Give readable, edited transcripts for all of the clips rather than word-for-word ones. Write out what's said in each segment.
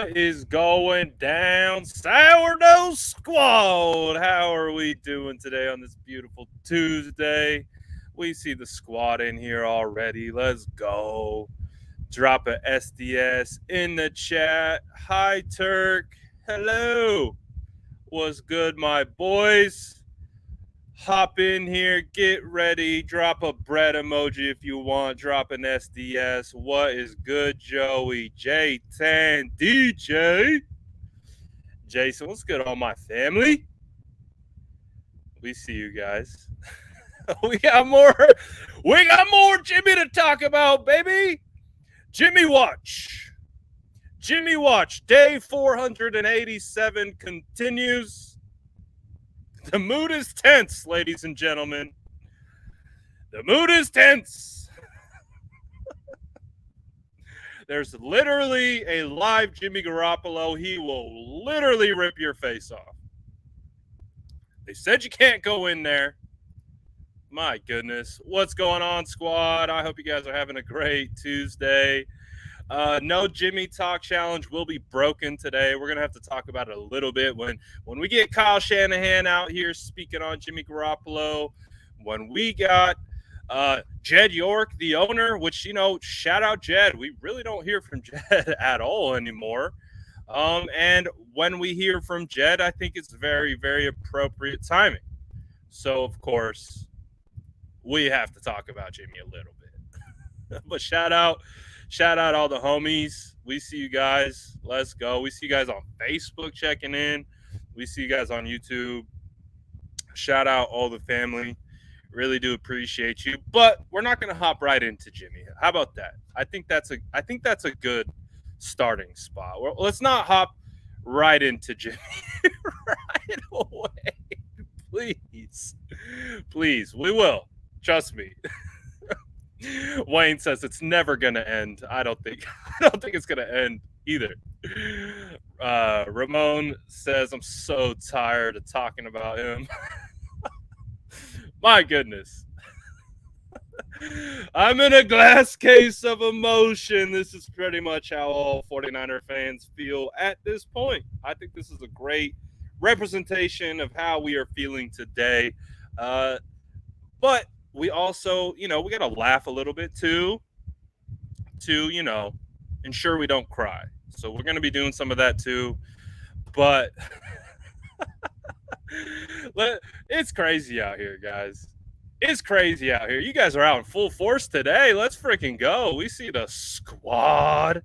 What is going down, Sourdough Squad? How are we doing today on this beautiful Tuesday? We see the squad in here already. Let's go. Drop a SDS in the chat. Hi, Turk. Hello. What's good, my boys? Hop in here, get ready, drop a bread emoji if you want, drop an SDS. What is good, Joey? J10 DJ. Jason, what's good, all my family? We see you guys. we got more Jimmy to talk about, baby. Jimmy Watch. Day 487 continues. The mood is tense, ladies and gentlemen. The mood is tense. There's literally a live Jimmy Garoppolo. He will literally rip your face off. They said you can't go in there. My goodness. What's going on, squad? I hope you guys are having a great Tuesday. No Jimmy Talk Challenge will be broken today. We're going to have to talk about it a little bit when we get Kyle Shanahan out here speaking on Jimmy Garoppolo, when we got Jed York, the owner, which, shout out Jed. We really don't hear from Jed at all anymore. And when we hear from Jed, I think it's very, very appropriate timing. So, of course, we have to talk about Jimmy a little bit. But shout out all the homies. We see you guys. Let's go. We see you guys on Facebook checking in. We see you guys on YouTube. Shout out all the family. Really do appreciate you. But we're not going to hop right into Jimmy. How about that? I think that's a good starting spot. Well, let's not hop right into Jimmy right away. Please. We will. Trust me. Wayne says it's never gonna end. I don't think it's gonna end either. Ramon says I'm so tired of talking about him. My goodness. I'm in a glass case of emotion. This is pretty much how all 49er fans feel at this point. I think this is a great representation of how we are feeling today. But we also, we got to laugh a little bit too, to ensure we don't cry. So we're going to be doing some of that too. But it's crazy out here, guys. It's crazy out here. You guys are out in full force today. Let's freaking go. We see the squad,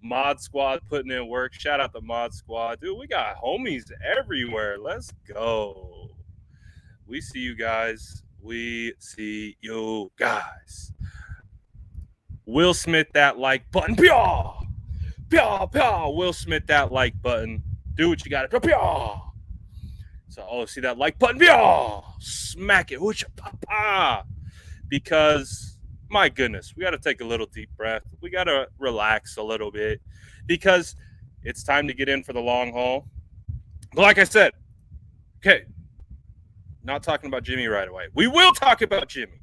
Mod Squad putting in work. Shout out the Mod Squad. Dude, we got homies everywhere. Let's go. We see you guys. We see you guys. Will Smith that like button. Pyaw! Pyaw, pyaw. Will Smith that like button. Do what you got to. Pyaw! So, see that like button. Pyaw! Smack it. Papa! Because, my goodness, we got to take a little deep breath. We got to relax a little bit because it's time to get in for the long haul. But like I said, okay, not talking about Jimmy right away. We will talk about Jimmy.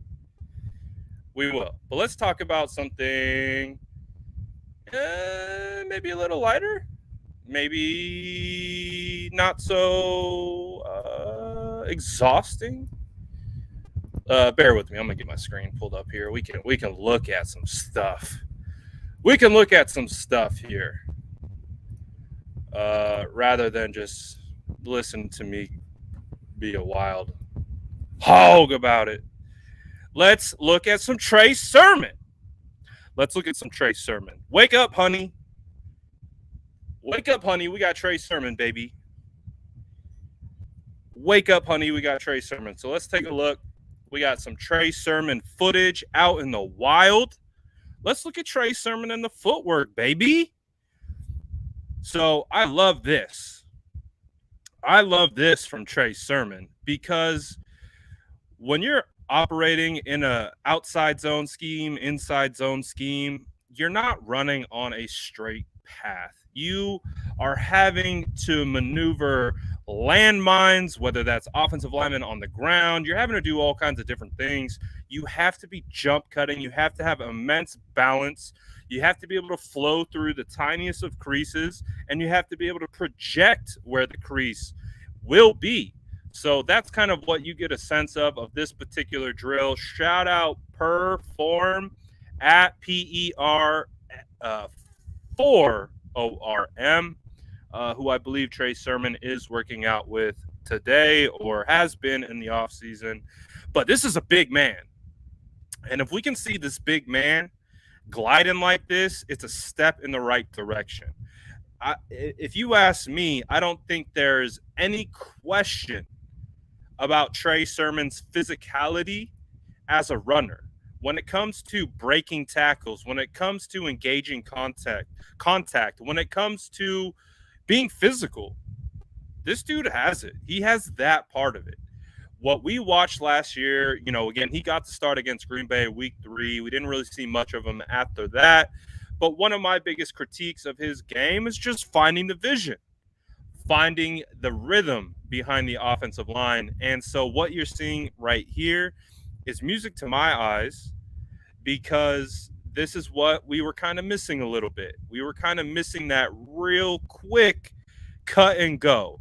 We will. But let's talk about something maybe a little lighter. Maybe not so exhausting. Bear with me. I'm going to get my screen pulled up here. We can look at some stuff. We can look at some stuff here. Rather than just listen to me be a wild hog about it. Let's look at some Trey Sermon. Wake up, honey. Wake up, honey. We got Trey Sermon, baby. Wake up, honey. We got Trey Sermon. So let's take a look. We got some Trey Sermon footage out in the wild. Let's look at Trey Sermon and the footwork, baby. So I love this. From Trey Sermon because when you're operating in a outside zone scheme, inside zone scheme, you're not running on a straight path. You are having to maneuver landmines, whether that's offensive linemen on the ground. You're having to do all kinds of different things. You have to be jump cutting. You have to have immense balance. You have to be able to flow through the tiniest of creases, and you have to be able to project where the crease will be. So that's kind of what you get a sense of this particular drill. Shout out Perform at PER 4ORM, who I believe Trey Sermon is working out with today or has been in the offseason. But this is a big man. And if we can see this big man gliding like this, it's a step in the right direction. If you ask me, I don't think there's any question about Trey Sermon's physicality as a runner. When it comes to breaking tackles, when it comes to engaging contact, when it comes to being physical, this dude has it. He has that part of it. What we watched last year, again, he got to start against Green Bay week 3. We didn't really see much of him after that. But one of my biggest critiques of his game is just finding the vision, finding the rhythm behind the offensive line. And so what you're seeing right here is music to my eyes, because this is what we were kind of missing a little bit. We were kind of missing that real quick cut and go.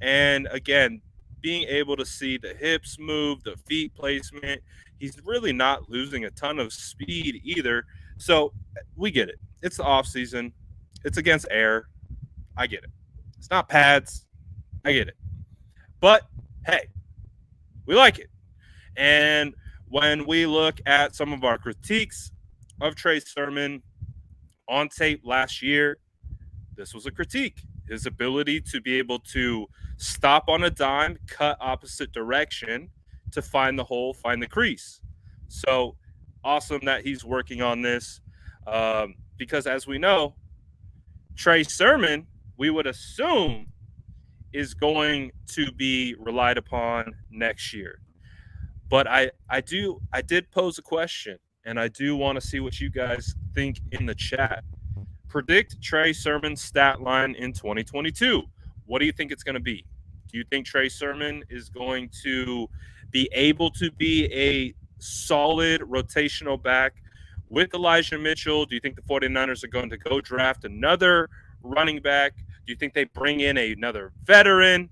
And again, being able to see the hips move, the feet placement, he's really not losing a ton of speed either. So we get it. It's the offseason. It's against air. I get it. It's not pads. I get it. But, hey, we like it. And when we look at some of our critiques of Trey Sermon on tape last year, this was a critique. His ability to be able to stop on a dime, cut opposite direction to find the hole, find the crease. So awesome that he's working on this, because as we know, Trey Sermon, we would assume, is going to be relied upon next year. But I did pose a question, and I do want to see what you guys think in the chat. Predict Trey Sermon's stat line in 2022. What do you think it's going to be? Do you think Trey Sermon is going to be able to be a solid rotational back with Elijah Mitchell? Do you think the 49ers are going to go draft another running back? Do you think they bring in another veteran?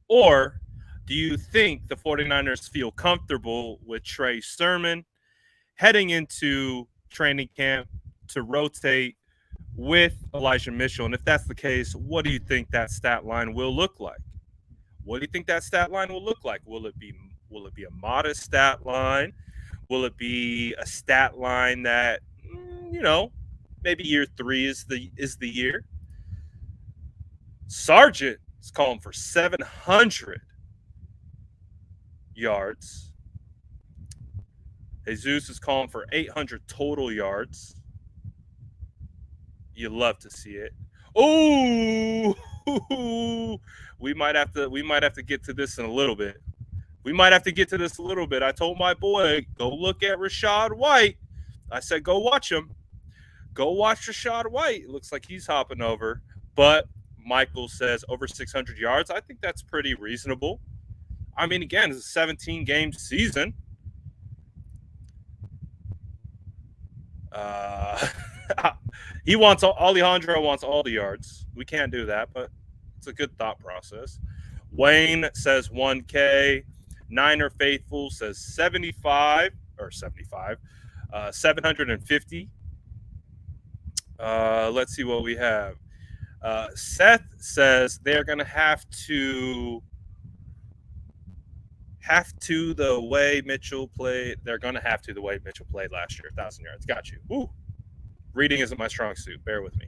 Or do you think the 49ers feel comfortable with Trey Sermon heading into training camp to rotate with Elijah Mitchell? And if that's the case, what do you think that stat line will look like? What do you think that stat line will look like? Will it be a modest stat line? Will it be a stat line that, maybe year 3 is the year? Sargent is calling for 700 yards. Jesus is calling for 800 total yards. You love to see it. Oh, we might have to get to this in a little bit. I told my boy, go look at Rachaad White. I said, go watch him. Go watch Rachaad White. It looks like he's hopping over. But Michael says over 600 yards. I think that's pretty reasonable. I mean, again, it's a 17-game season. Alejandro wants all the yards. We can't do that, but it's a good thought process. Wayne says 1K. Niner Faithful says 750. Let's see what we have. Seth says they're going to have to the way Mitchell played. They're going to have to the way Mitchell played last year. 1,000 yards. Got you. Ooh. Reading isn't my strong suit. Bear with me.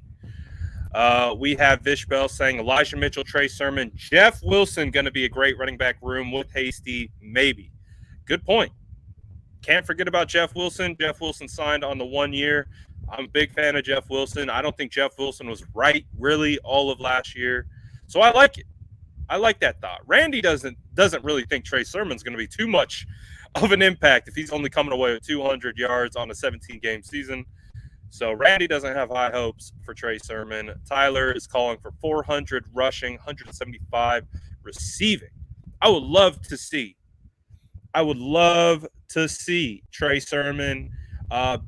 We have Vish Bell saying Elijah Mitchell, Trey Sermon, Jeff Wilson going to be a great running back room with Hasty, maybe. Good point. Can't forget about Jeff Wilson. Jeff Wilson signed on the 1 year. I'm a big fan of Jeff Wilson. I don't think Jeff Wilson was right really all of last year. So I like it. I like that thought. Randy doesn't really think Trey Sermon's going to be too much of an impact if he's only coming away with 200 yards on a 17-game season. So Randy doesn't have high hopes for Trey Sermon. Tyler is calling for 400 rushing, 175 receiving. I would love to see I would love to see Trey Sermon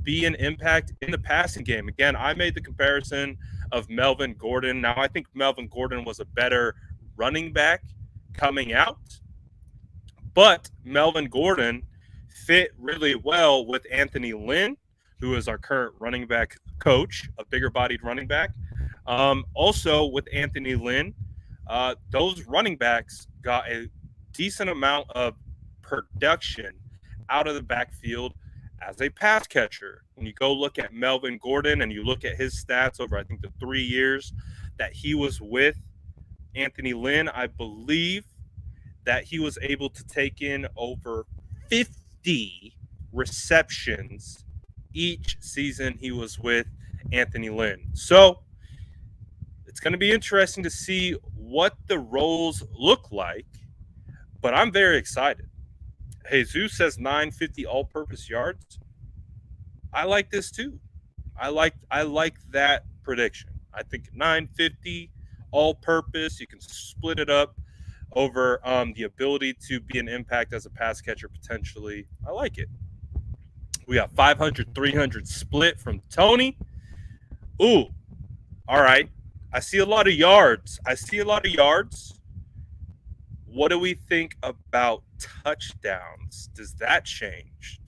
be an impact in the passing game. Again, I made the comparison of Melvin Gordon. Now, I think Melvin Gordon was a better running back coming out, but Melvin Gordon fit really well with Anthony Lynn, who is our current running back coach, a bigger bodied running back. Also, with Anthony Lynn, those running backs got a decent amount of production out of the backfield as a pass catcher. When you go look at Melvin Gordon and you look at his stats over, I think, the 3 years that he was with Anthony Lynn, I believe that he was able to take in over 50 receptions each season he was with Anthony Lynn. So it's going to be interesting to see what the roles look like, but I'm very excited. Jesus says 950 all-purpose yards. I like this too. I like that prediction. I think 950 all-purpose. You can split it up over the ability to be an impact as a pass catcher potentially. I like it. We got 500, 300 split from Tony. Ooh, all right. I see a lot of yards. What do we think about touchdowns? Does that change?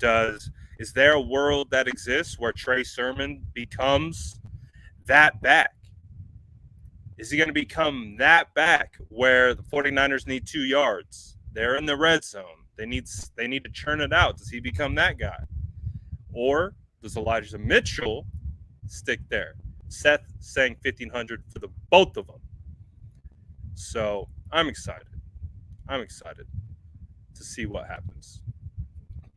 Is there a world that exists where Trey Sermon becomes that back? Is he going to become that back where the 49ers need 2 yards? They're in the red zone. They need to churn it out. Does he become that guy? Or does Elijah Mitchell stick there? Seth saying 1,500 for the both of them. So I'm excited. To see what happens.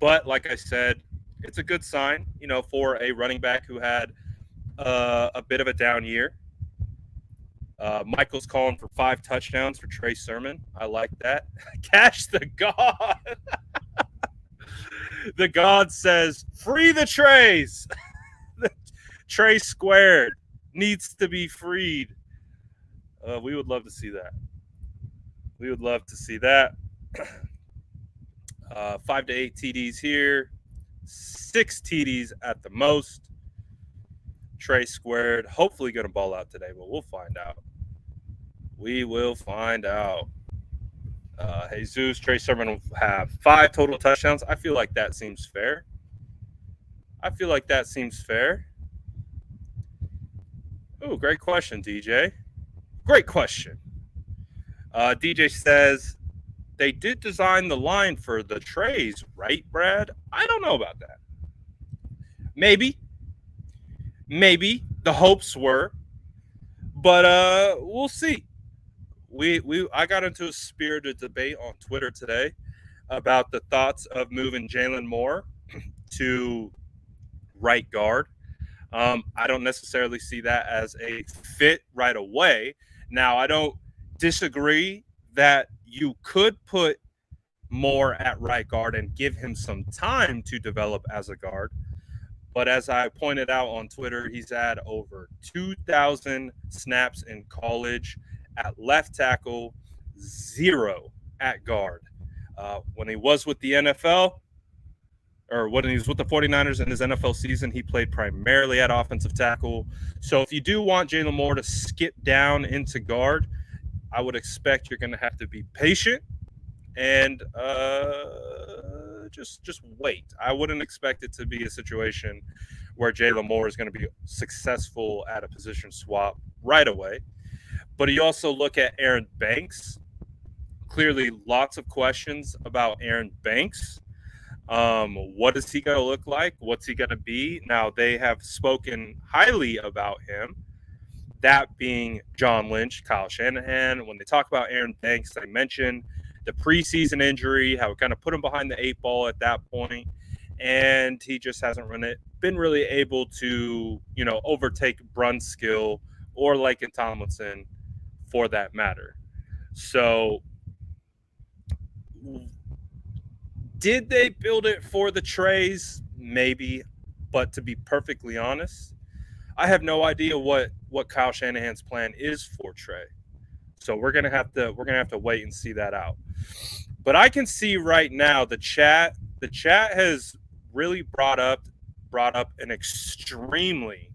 But like I said, it's a good sign, for a running back who had a bit of a down year. Michael's calling for 5 touchdowns for Trey Sermon. I like that. Cash the God. The God says, free the Treys. The Trey squared needs to be freed. We would love to see that. 5 to 8 TDs here. 6 TDs at the most. Trey squared. Hopefully going to ball out today, but we'll find out. We will find out. Jesus, Trey Sermon will have 5 total touchdowns. I feel like that seems fair. Oh, great question, DJ. Great question. DJ says, they did design the line for the Treys, right, Brad? I don't know about that. Maybe. The hopes were. But we'll see. I got into a spirited debate on Twitter today about the thoughts of moving Jalen Moore to right guard. I don't necessarily see that as a fit right away. Now, I don't disagree that you could put Moore at right guard and give him some time to develop as a guard. But as I pointed out on Twitter, he's had over 2,000 snaps in college at left tackle, 0 at guard. When he was with the NFL, or when he was with the 49ers in his NFL season, he played primarily at offensive tackle. So if you do want Jalen Moore to skip down into guard, I would expect you're going to have to be patient and just wait. I wouldn't expect it to be a situation where Jalen Moore is going to be successful at a position swap right away. But you also look at Aaron Banks. Clearly, lots of questions about Aaron Banks. What is he going to look like? What's he going to be? Now, they have spoken highly about him, that being John Lynch, Kyle Shanahan. When they talk about Aaron Banks, they mention the preseason injury, how it kind of put him behind the 8 ball at that point, and he just hasn't been really able to, overtake Brunskill or Laken Tomlinson for that matter. So did they build it for the Treys? Maybe. But to be perfectly honest, I have no idea what Kyle Shanahan's plan is for Trey. So we're gonna have to wait and see that out. But I can see right now the chat has really brought up an extremely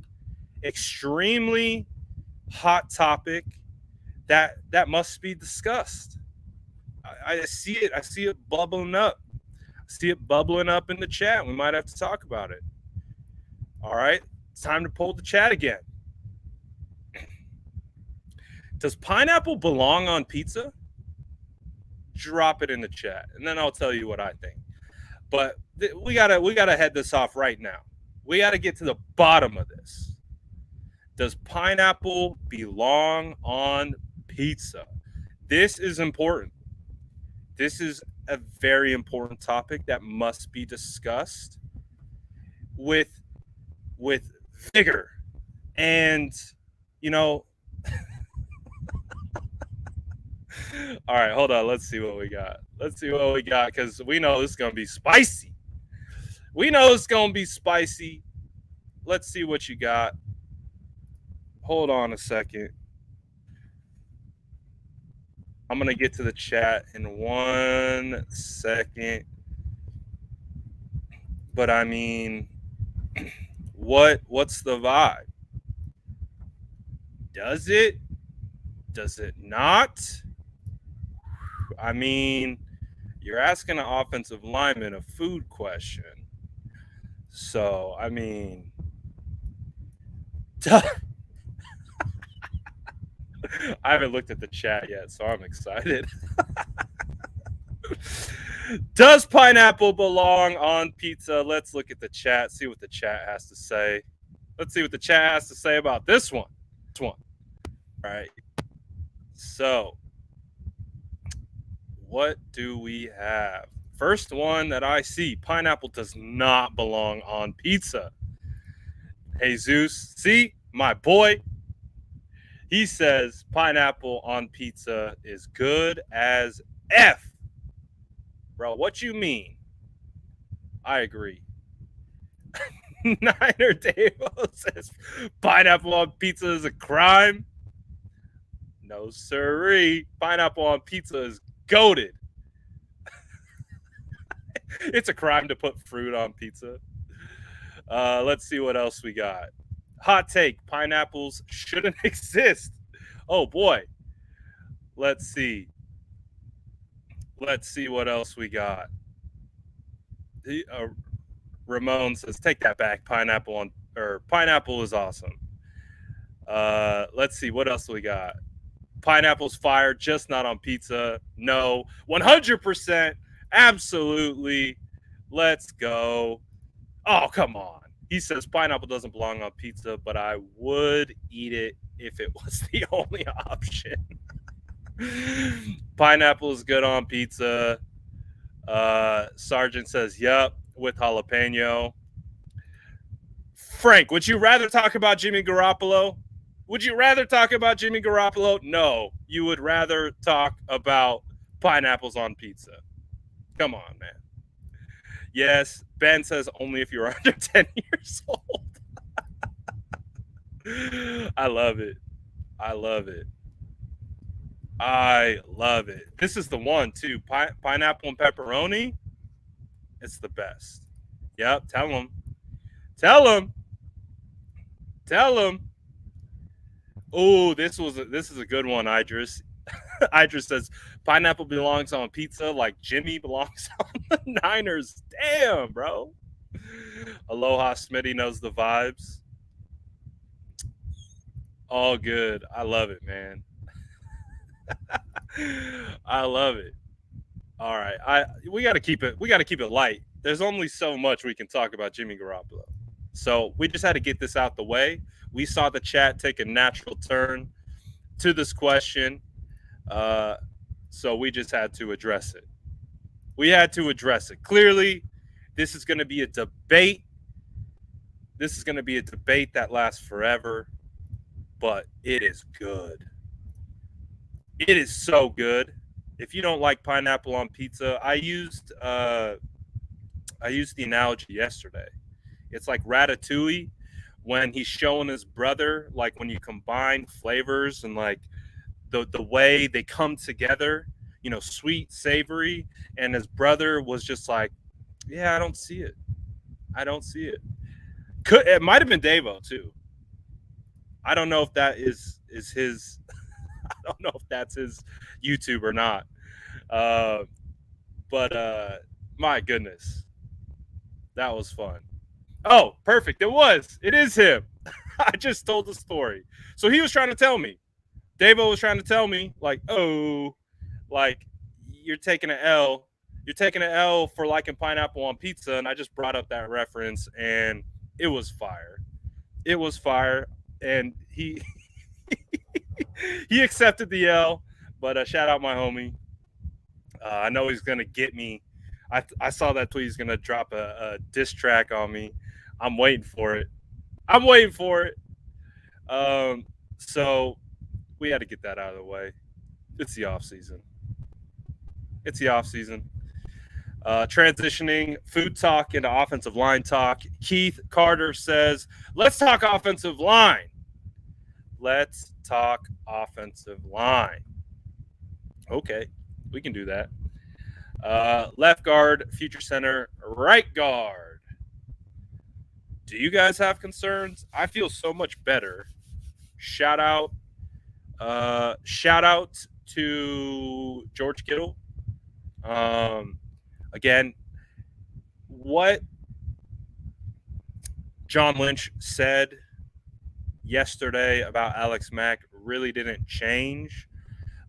hot topic that must be discussed. I see it. I see it bubbling up. I see it bubbling up in the chat. We might have to talk about it. All right. It's time to pull the chat again. Does pineapple belong on pizza? Drop it in the chat, and then I'll tell you what I think. But we gotta head this off right now. We gotta get to the bottom of this. Does pineapple belong on pizza? This is important. This is a very important topic that must be discussed with vigor. And, all right, hold on. Let's see what we got. Because we know this is going to be spicy. Let's see what you got. Hold on a second. I'm going to get to the chat in 1 second. But I mean, what's the vibe? Does it not? I mean, you're asking an offensive lineman a food question. So, I mean, I haven't looked at the chat yet, so I'm excited. Does pineapple belong on pizza? Let's look at the chat, see what the chat has to say. Let's see what the chat has to say about this one. All right. So, what do we have? First one that I see, pineapple does not belong on pizza. Jesus, see, my boy, he says pineapple on pizza is good as F. Bro, what you mean? I agree. Niner Davo says pineapple on pizza is a crime. No sirree. Pineapple on pizza is goated. It's a crime to put fruit on pizza. Let's see what else we got. Hot take. Pineapples shouldn't exist. Oh, boy. Let's see. Let's see what else we got. Ramon says, take that back. Pineapple is awesome. Let's see. What else we got? Pineapple's fire, just not on pizza. No. 100%. Absolutely. Let's go. Oh, come on. He says pineapple doesn't belong on pizza, but I would eat it if it was the only option. Pineapple is good on pizza. Sergeant says, yep, with jalapeno. Frank, would you rather talk about Jimmy Garoppolo? No, you would rather talk about pineapples on pizza. Come on, man. Yes, Ben says only if you're under 10 years old. I love it. This is the one, too. Pineapple and pepperoni. It's the best. Yep, tell him. Oh, this is a good one, Idris. Idris says pineapple belongs on pizza like Jimmy belongs on the Niners. Damn, bro. Aloha Smitty knows the vibes. All good. I love it, man. I love it. All right. We got to keep it light. There's only so much we can talk about Jimmy Garoppolo. So we just had to get this out the way. We saw the chat take a natural turn to this question. So we just had to address it. Clearly, this is going to be a debate. That lasts forever, but it is good. It is so good. If you don't like pineapple on pizza, I used the analogy yesterday. It's like Ratatouille when he's showing his brother, like when you combine flavors and like the way they come together, sweet, savory. And his brother was just like, yeah, I don't see it. I don't see it. It might have been Davo too. I don't know if that is his. I don't know if that's his YouTube or not. Uh, but my goodness, that was fun. Oh, perfect! It was. It is him. I just told the story. So he was trying to tell me. Davo was trying to tell me, like, oh, like you're taking an L. You're taking an L for liking pineapple on pizza, and I just brought up that reference, and it was fire. It was fire, and he accepted the L. But shout out my homie. I know he's gonna get me. I saw that tweet. He's gonna drop a diss track on me. I'm waiting for it. I'm waiting for it. So we had to get that out of the way. It's the off season. It's the off season. Transitioning food talk into offensive line talk. Keith Carter says, "Let's talk offensive line. Let's talk offensive line." Okay, we can do that. Left guard, future center, right guard. Do you guys have concerns? I feel so much better. Shout out to George Kittle. Again, what John Lynch said yesterday about Alex Mack really didn't change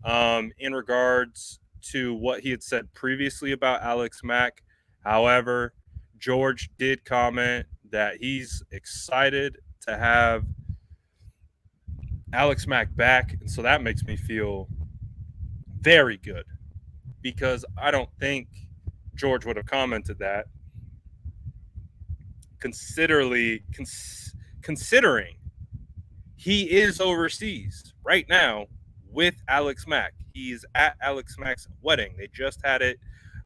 in regards to what he had said previously about Alex Mack. However, George did comment that he's excited to have Alex Mack back, and so that makes me feel very good because I don't think George would have commented that considering he is overseas right now with Alex Mack. He's at Alex Mack's wedding. They just had it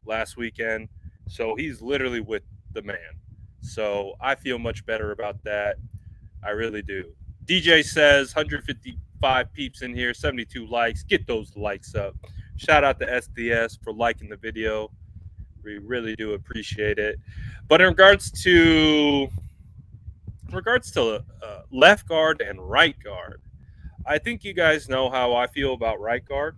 last weekend. So he's literally with the man. So I feel much better about that. I really do. DJ says 155 peeps in here, 72 likes. Get those likes up. Shout out to SDS for liking the video. We really do appreciate it. But in regards to left guard and right guard, I think you guys know how I feel about right guard.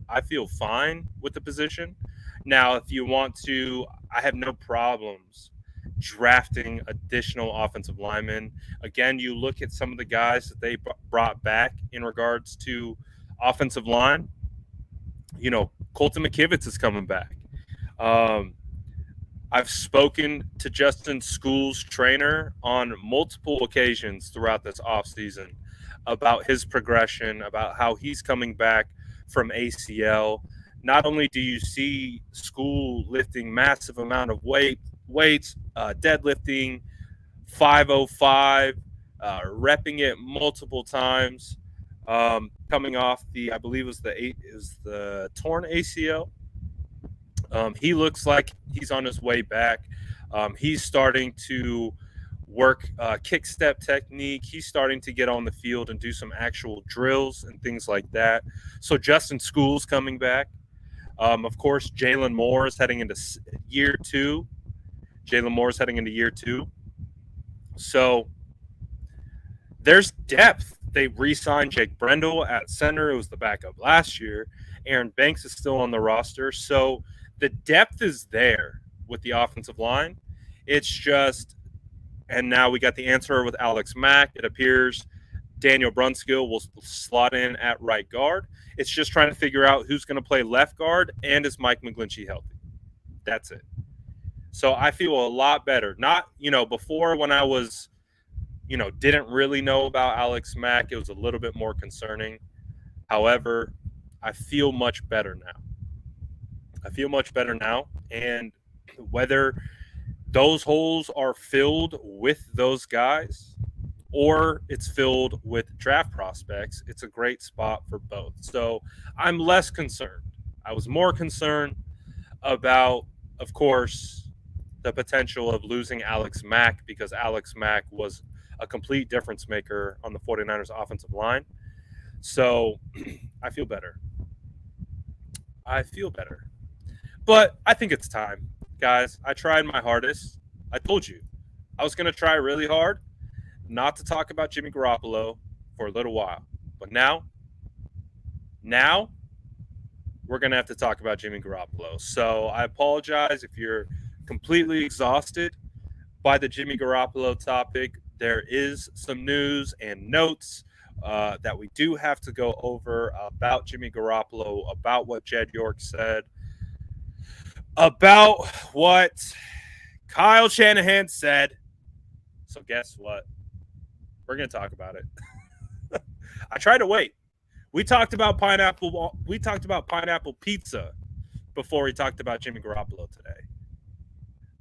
I feel fine with the position. Now, if you want to, I have no problems drafting additional offensive linemen. Again, you look at some of the guys that they brought back in regards to offensive line. Colton McKivitz is coming back. I've spoken to Justin School's trainer on multiple occasions throughout this offseason about his progression, about how he's coming back from ACL. Not only do you see School lifting massive amount of weights, deadlifting 505, repping it multiple times, coming off I believe it was the torn ACL. He looks like he's on his way back. He's starting to work kick step technique. He's starting to get on the field and do some actual drills and things like that. So Justin School's coming back. Of course, Jalen Moore is heading into year two. So there's depth. They re-signed Jake Brendel at center. It was the backup last year. Aaron Banks is still on the roster. So the depth is there with the offensive line. It's just, and now we got the answer with Alex Mack. It appears Daniel Brunskill will slot in at right guard. It's just trying to figure out who's going to play left guard and is Mike McGlinchey healthy. That's it. So I feel a lot better. Not, before when I was, didn't really know about Alex Mack, it was a little bit more concerning. However, I feel much better now. And whether those holes are filled with those guys or it's filled with draft prospects, it's a great spot for both. So I'm less concerned. I was more concerned about, of course, the potential of losing Alex Mack because Alex Mack was a complete difference maker on the 49ers offensive line. So I feel better. I feel better. But I think it's time, guys. I tried my hardest. I told you I was going to try really hard not to talk about Jimmy Garoppolo for a little while. But now we're going to have to talk about Jimmy Garoppolo. So I apologize if you're completely exhausted by the Jimmy Garoppolo topic. There is some news and notes that we do have to go over about Jimmy Garoppolo, about what Jed York said, about what Kyle Shanahan said. So guess what? We're going to talk about it. I tried to wait. We talked about pineapple. We talked about pineapple pizza before we talked about Jimmy Garoppolo today.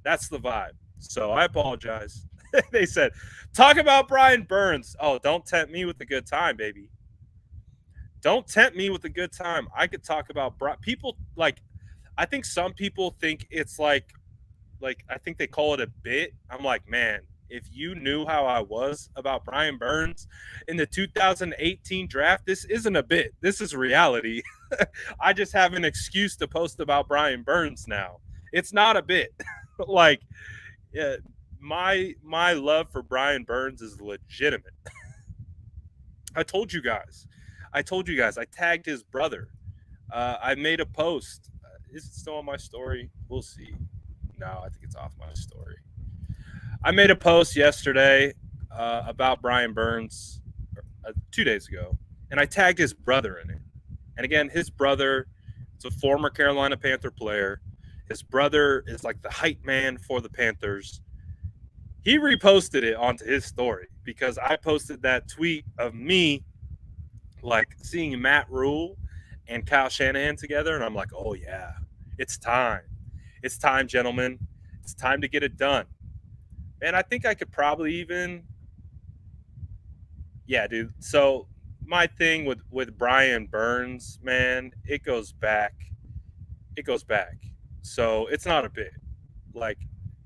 That's the vibe. So I apologize. They said, talk about Brian Burns. Oh, don't tempt me with a good time, baby. Don't tempt me with a good time. I could talk about people like. I think some people think it's like I think they call it a bit. I'm like, man, if you knew how I was about Brian Burns in the 2018 draft, this isn't a bit. This is reality. I just have an excuse to post about Brian Burns now. It's not a bit. Like, yeah, my love for Brian Burns is legitimate. I told you guys. I tagged his brother. I made a post. Is it still on my story? We'll see. No, I think it's off my story. I made a post yesterday about Brian Burns 2 days ago, and I tagged his brother in it. And again, his brother is a former Carolina Panther player. His brother is like the hype man for the Panthers. He reposted it onto his story because I posted that tweet of me like seeing Matt Rule and Kyle Shanahan together, and I'm like, oh yeah, it's time. It's time, gentlemen. It's time to get it done. And I think I could probably even, yeah, dude. So my thing with Brian Burns, man, it goes back. It goes back. So it's not a bit. Like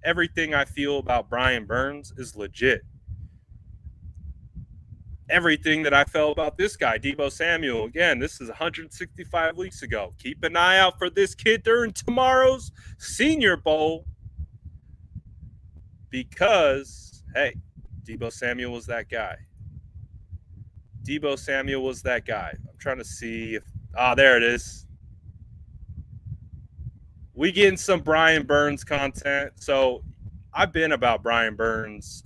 everything I feel about Brian Burns is legit. Everything that I felt about this guy, Deebo Samuel, again, this is 165 weeks ago. Keep an eye out for this kid during tomorrow's Senior Bowl because, hey, Deebo Samuel was that guy. Deebo Samuel was that guy. I'm trying to see if, there it is. We getting some Brian Burns content. So I've been about Brian Burns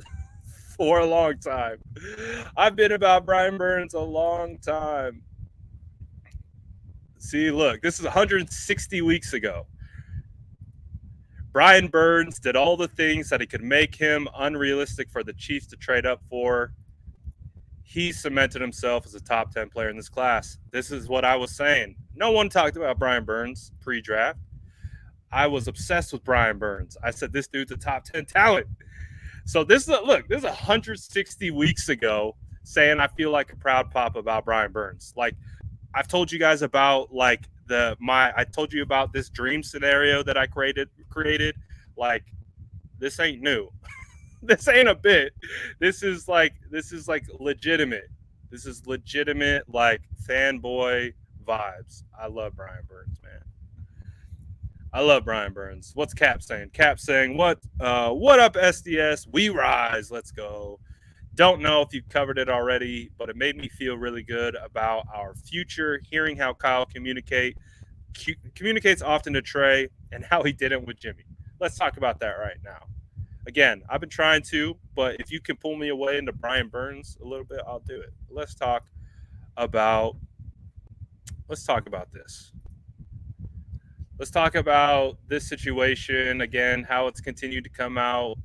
for a long time. I've been about Brian Burns a long time. See, look, this is 160 weeks ago. Brian Burns did all the things that he could make him unrealistic for the Chiefs to trade up for. He cemented himself as a top 10 player in this class. This is what I was saying. No one talked about Brian Burns pre-draft. I was obsessed with Brian Burns. I said, this dude's a top 10 talent. So this is 160 weeks ago saying I feel like a proud pop about Brian Burns. Like I've told you guys about like I told you about this dream scenario that I created. Like this ain't new. This ain't a bit. This is like legitimate. This is legitimate like fanboy vibes. I love Brian Burns, man. I love Brian Burns. What's Cap saying? Cap saying, what up, SDS? We rise. Let's go. Don't know if you've covered it already, but it made me feel really good about our future, hearing how Kyle communicates often to Trey and how he didn't with Jimmy. Let's talk about that right now. Again, I've been trying to, but if you can pull me away into Brian Burns a little bit, I'll do it. Let's talk about this. Let's talk about this situation again, how it's continued to come out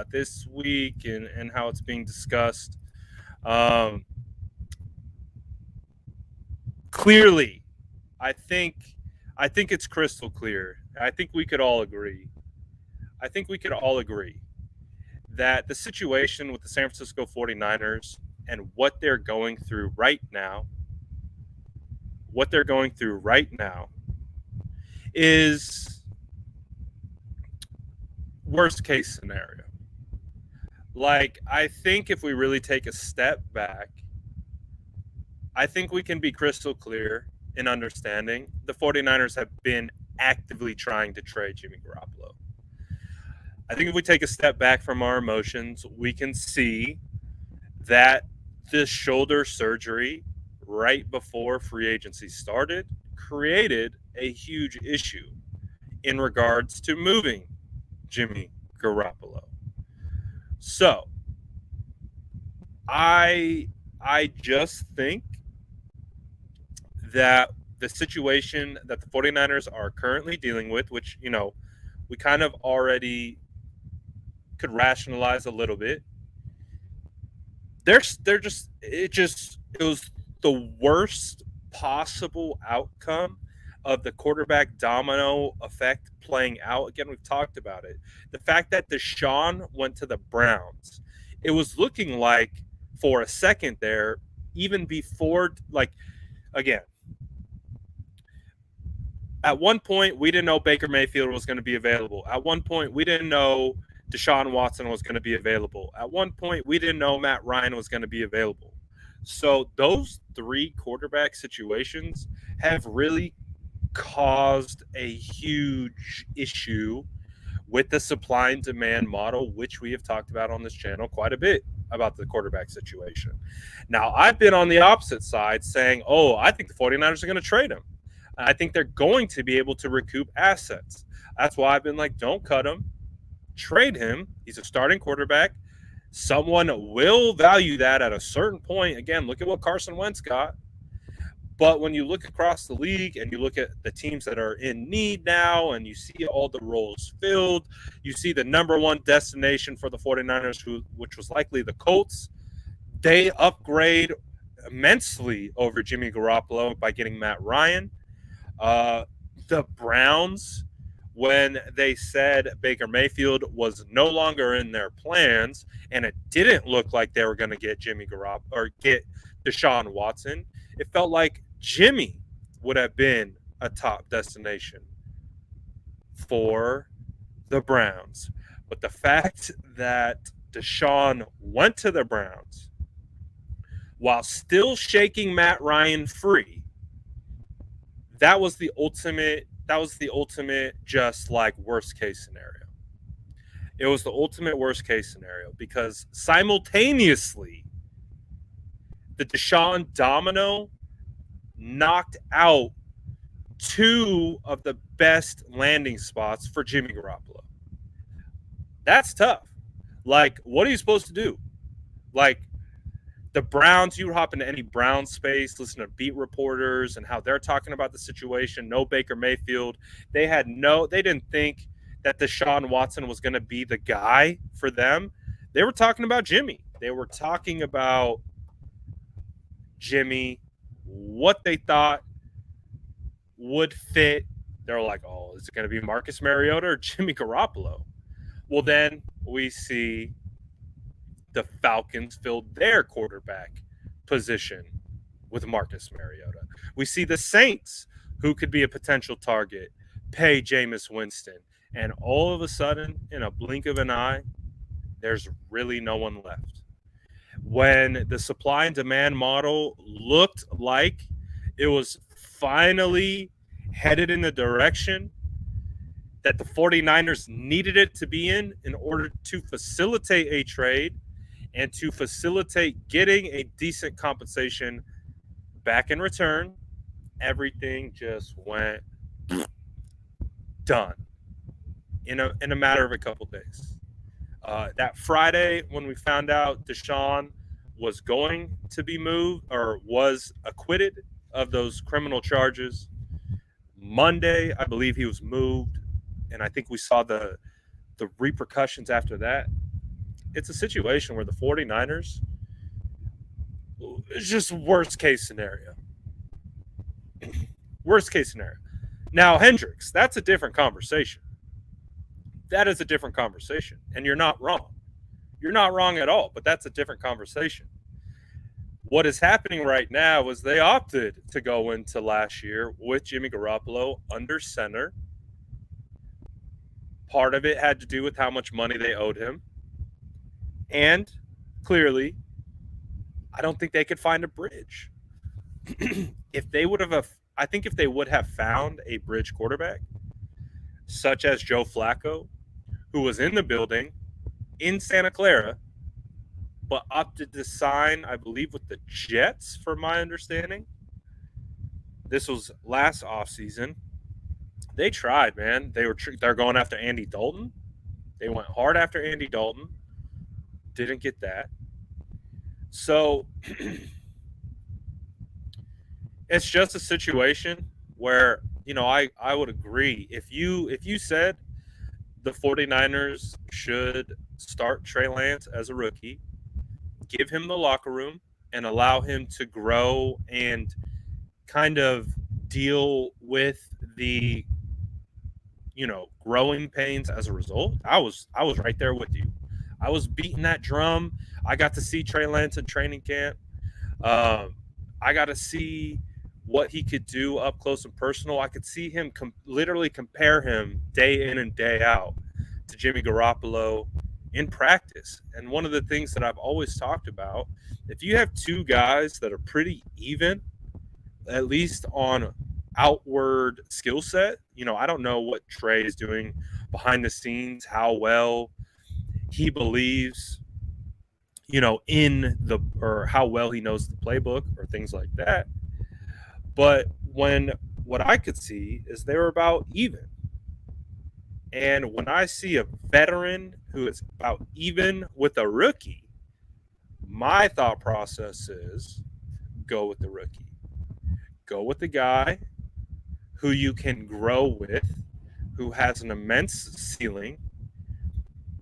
this week and how it's being discussed. Clearly, I think it's crystal clear. I think we could all agree. That the situation with the San Francisco 49ers and what they're going through right now is worst case scenario. Like, I think if we really take a step back, I think we can be crystal clear in understanding the 49ers have been actively trying to trade Jimmy Garoppolo. I think if we take a step back from our emotions, we can see that this shoulder surgery right before free agency started created a huge issue in regards to moving Jimmy Garoppolo. So, I just think that the situation that the 49ers are currently dealing with, which, we kind of already could rationalize a little bit. It was the worst possible outcome of the quarterback domino effect playing out. Again, we've talked about it. The fact that Deshaun went to the Browns, it was looking like for a second there, even before, again, at one point, we didn't know Baker Mayfield was going to be available. At one point, we didn't know Deshaun Watson was going to be available. At one point, we didn't know Matt Ryan was going to be available. So those three quarterback situations have really caused a huge issue with the supply and demand model, which we have talked about on this channel quite a bit about the quarterback situation. Now, I've been on the opposite side saying, I think the 49ers are going to trade him. I think they're going to be able to recoup assets. That's why I've been like, don't cut him, trade him. He's a starting quarterback. Someone will value that at a certain point. Again, look at what Carson Wentz got. But when you look across the league and you look at the teams that are in need now and you see all the roles filled, you see the number one destination for the 49ers, which was likely the Colts, they upgrade immensely over Jimmy Garoppolo by getting Matt Ryan. The Browns, when they said Baker Mayfield was no longer in their plans and it didn't look like they were going to get Jimmy Garoppolo or get Deshaun Watson, it felt like Jimmy would have been a top destination for the Browns. But the fact that Deshaun went to the Browns while still shaking Matt Ryan free, that was the ultimate just like worst case scenario. It was the ultimate worst case scenario because simultaneously the Deshaun domino knocked out two of the best landing spots for Jimmy Garoppolo. That's tough. Like, what are you supposed to do? Like, the Browns, you would hop into any Brown space, listen to beat reporters and how they're talking about the situation. No Baker Mayfield. They didn't think that Deshaun Watson was going to be the guy for them. They were talking about Jimmy. They were talking about Jimmy, what they thought would fit. They're like, is it going to be Marcus Mariota or Jimmy Garoppolo? Well, then we see the Falcons filled their quarterback position with Marcus Mariota. We see the Saints, who could be a potential target, pay Jameis Winston. And all of a sudden, in a blink of an eye, there's really no one left. When the supply and demand model looked like it was finally headed in the direction that the 49ers needed it to be in order to facilitate a trade and to facilitate getting a decent compensation back in return, everything just went done in a matter of a couple days. That Friday, when we found out Deshaun was going to be moved or was acquitted of those criminal charges, Monday, I believe he was moved, and I think we saw the repercussions after that. It's a situation where the 49ers, it's just worst case scenario. Worst case scenario. Now, Hendricks, that's a different conversation. That is a different conversation, and you're not wrong. You're not wrong at all, but that's a different conversation. What is happening right now is they opted to go into last year with Jimmy Garoppolo under center. Part of it had to do with how much money they owed him. And I don't think they could find a bridge. If they would have I think if they would have found a bridge quarterback, such as Joe Flacco, who was in the building in Santa Clara, but opted to sign, I believe, with the Jets, from my understanding. This was last offseason. They tried, man. They're going after Andy Dalton. They went hard after Andy Dalton. Didn't get that. So it's just a situation where, I would agree. If you said the 49ers should start Trey Lance as a rookie, give him the locker room and allow him to grow and kind of deal with the growing pains as a result, I was right there with you. I was beating that drum. I got to see Trey Lance in training camp. Um, I got to see what he could do up close and personal. I could see him literally compare him day in and day out to Jimmy Garoppolo in practice. And one of the things that I've always talked about, if you have two guys that are pretty even, at least on outward skill set, I don't know what Trey is doing behind the scenes, how well he believes, in the, or how well he knows the playbook or things like that. But what I could see is they were about even. And when I see a veteran who is about even with a rookie, my thought process is go with the rookie. Go with the guy who you can grow with, who has an immense ceiling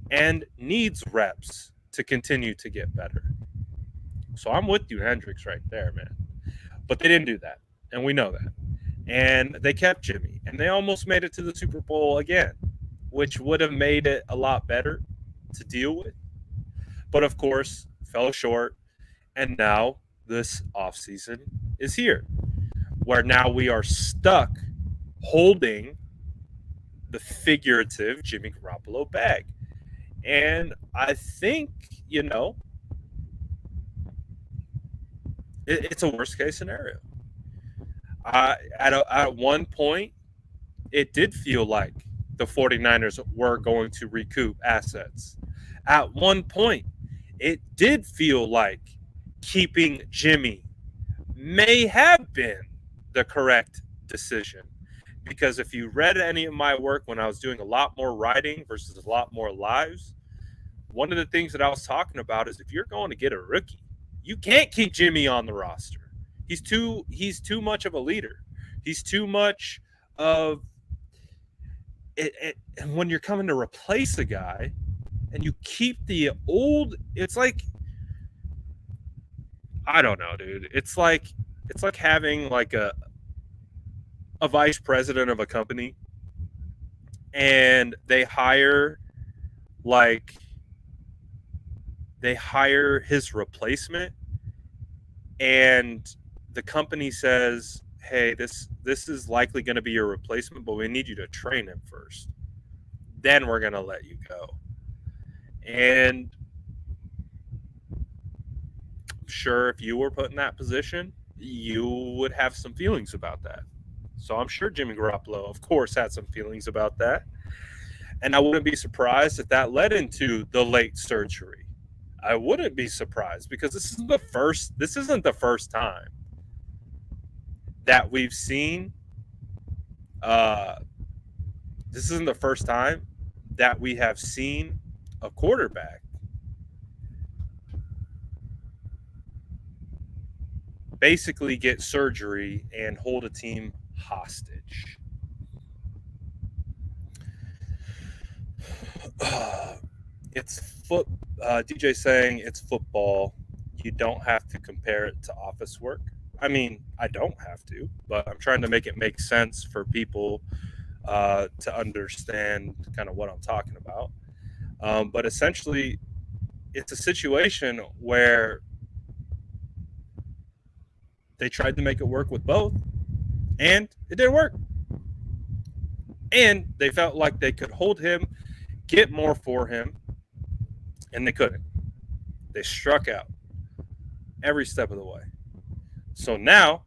and needs reps to continue to get better. So I'm with you, Hendricks, right there, man. But they didn't do that, and we know that. And they kept Jimmy, and they almost made it to the Super Bowl again, which would have made it a lot better to deal with. But of course, fell short, and now this offseason is here, where now we are stuck holding the figurative Jimmy Garoppolo bag. And I think, it's a worst case scenario. At one point, it did feel like the 49ers were going to recoup assets. At one point, it did feel like keeping Jimmy may have been the correct decision. Because if you read any of my work when I was doing a lot more writing versus a lot more lives, one of the things that I was talking about is if you're going to get a rookie, you can't keep Jimmy on the roster. He's too much of a leader. He's too much of it. And when you're coming to replace a guy and you keep the old, it's like, I don't know, dude. It's like having like a vice president of a company and like they hire his replacement, and the company says, hey, this is likely going to be your replacement, but we need you to train him first, then we're going to let you go. And I'm sure if you were put in that position, you would have some feelings about that. So I'm sure Jimmy Garoppolo, of course, had some feelings about that. And I wouldn't be surprised if that led into the late surgery. I wouldn't be surprised, because this isn't the first time that we've seen. This isn't the first time that we have seen a quarterback basically get surgery and hold a team hostage. DJ saying it's football. You don't have to compare it to office work. I mean, I don't have to, but I'm trying to make it make sense for people to understand kind of what I'm talking about. But essentially, it's a situation where they tried to make it work with both, and it didn't work. And they felt like they could hold him, get more for him, and they couldn't. They struck out every step of the way. So now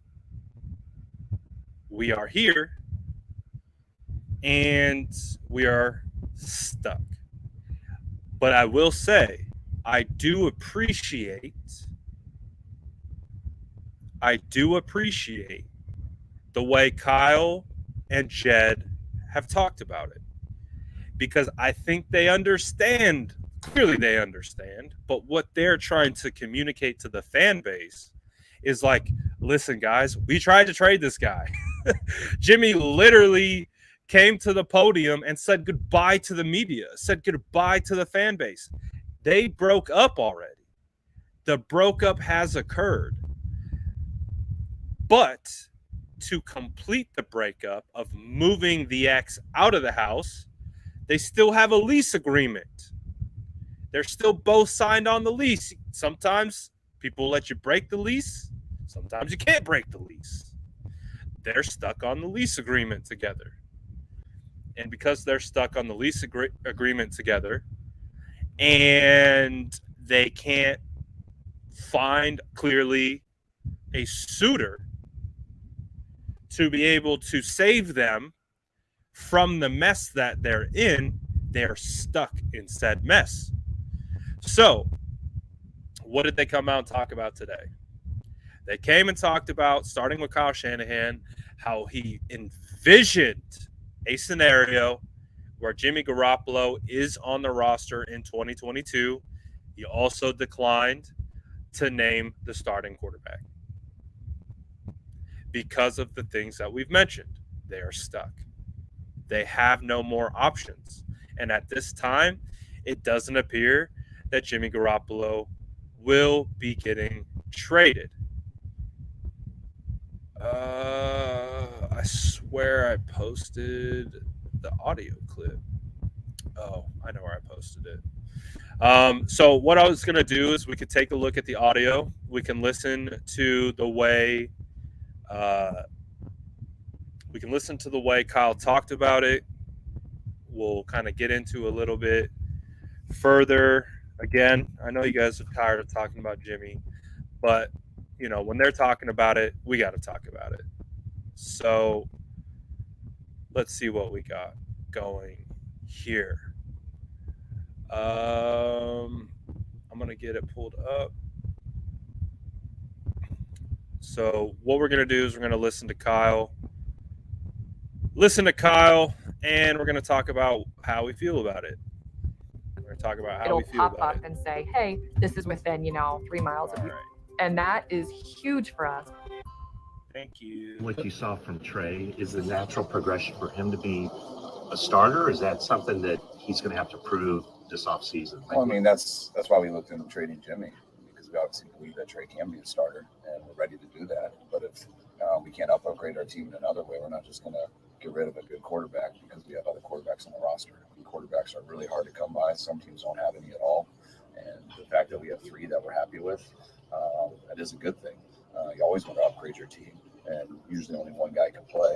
we are here and we are stuck. But I will say, I do appreciate the way Kyle and Jed have talked about it, because I think they understand. Clearly, they understand. But what they're trying to communicate to the fan base is like, listen, guys, we tried to trade this guy. Jimmy literally came to the podium and said goodbye to the media, said goodbye to the fan base. They broke up already. The breakup has occurred. But to complete the breakup of moving the ex out of the house, they still have a lease agreement. They're still both signed on the lease. Sometimes people let you break the lease. Sometimes you can't break the lease. They're stuck on the lease agreement together. And because they're stuck on the lease agreement together and they can't find clearly a suitor to be able to save them from the mess that they're in, they're stuck in said mess. So, what did they come out and talk about today? They came and talked about, starting with Kyle Shanahan, how he envisioned a scenario where Jimmy Garoppolo is on the roster in 2022. He also declined to name the starting quarterback because of the things that we've mentioned. They are stuck. They have no more options. And at this time, it doesn't appear that Jimmy Garoppolo will be getting traded. I swear I posted the audio clip. Oh, I know where I posted it. So what I was going to do is we could take a look at the audio. We can listen to the way Kyle talked about it. We'll kind of get into a little bit further. Again, I know you guys are tired of talking about Jimmy, but you know, when they're talking about it, we got to talk about it. So let's see what we got going here. I'm going to get it pulled up. So what we're going to do is we're going to listen to Kyle, and we're going to talk about how we feel about it. We're going to talk about how we feel about it. It'll pop up and say, hey, this is within, 3 miles of you. Right. And that is huge for us. Thank you. What you saw from Trey is the natural progression for him to be a starter, or is that something that he's going to have to prove this offseason? Well, I mean, that's why we looked into trading Jimmy, because we obviously believe that Trey can be a starter, and we're ready to do that. But if we can't upgrade our team in another way, we're not just going to get rid of a good quarterback because we have other quarterbacks on the roster. I mean, quarterbacks are really hard to come by. Some teams don't have any at all. And the fact that we have 3 that we're happy with, that is a good thing. You always want to upgrade your team, and usually only one guy can play.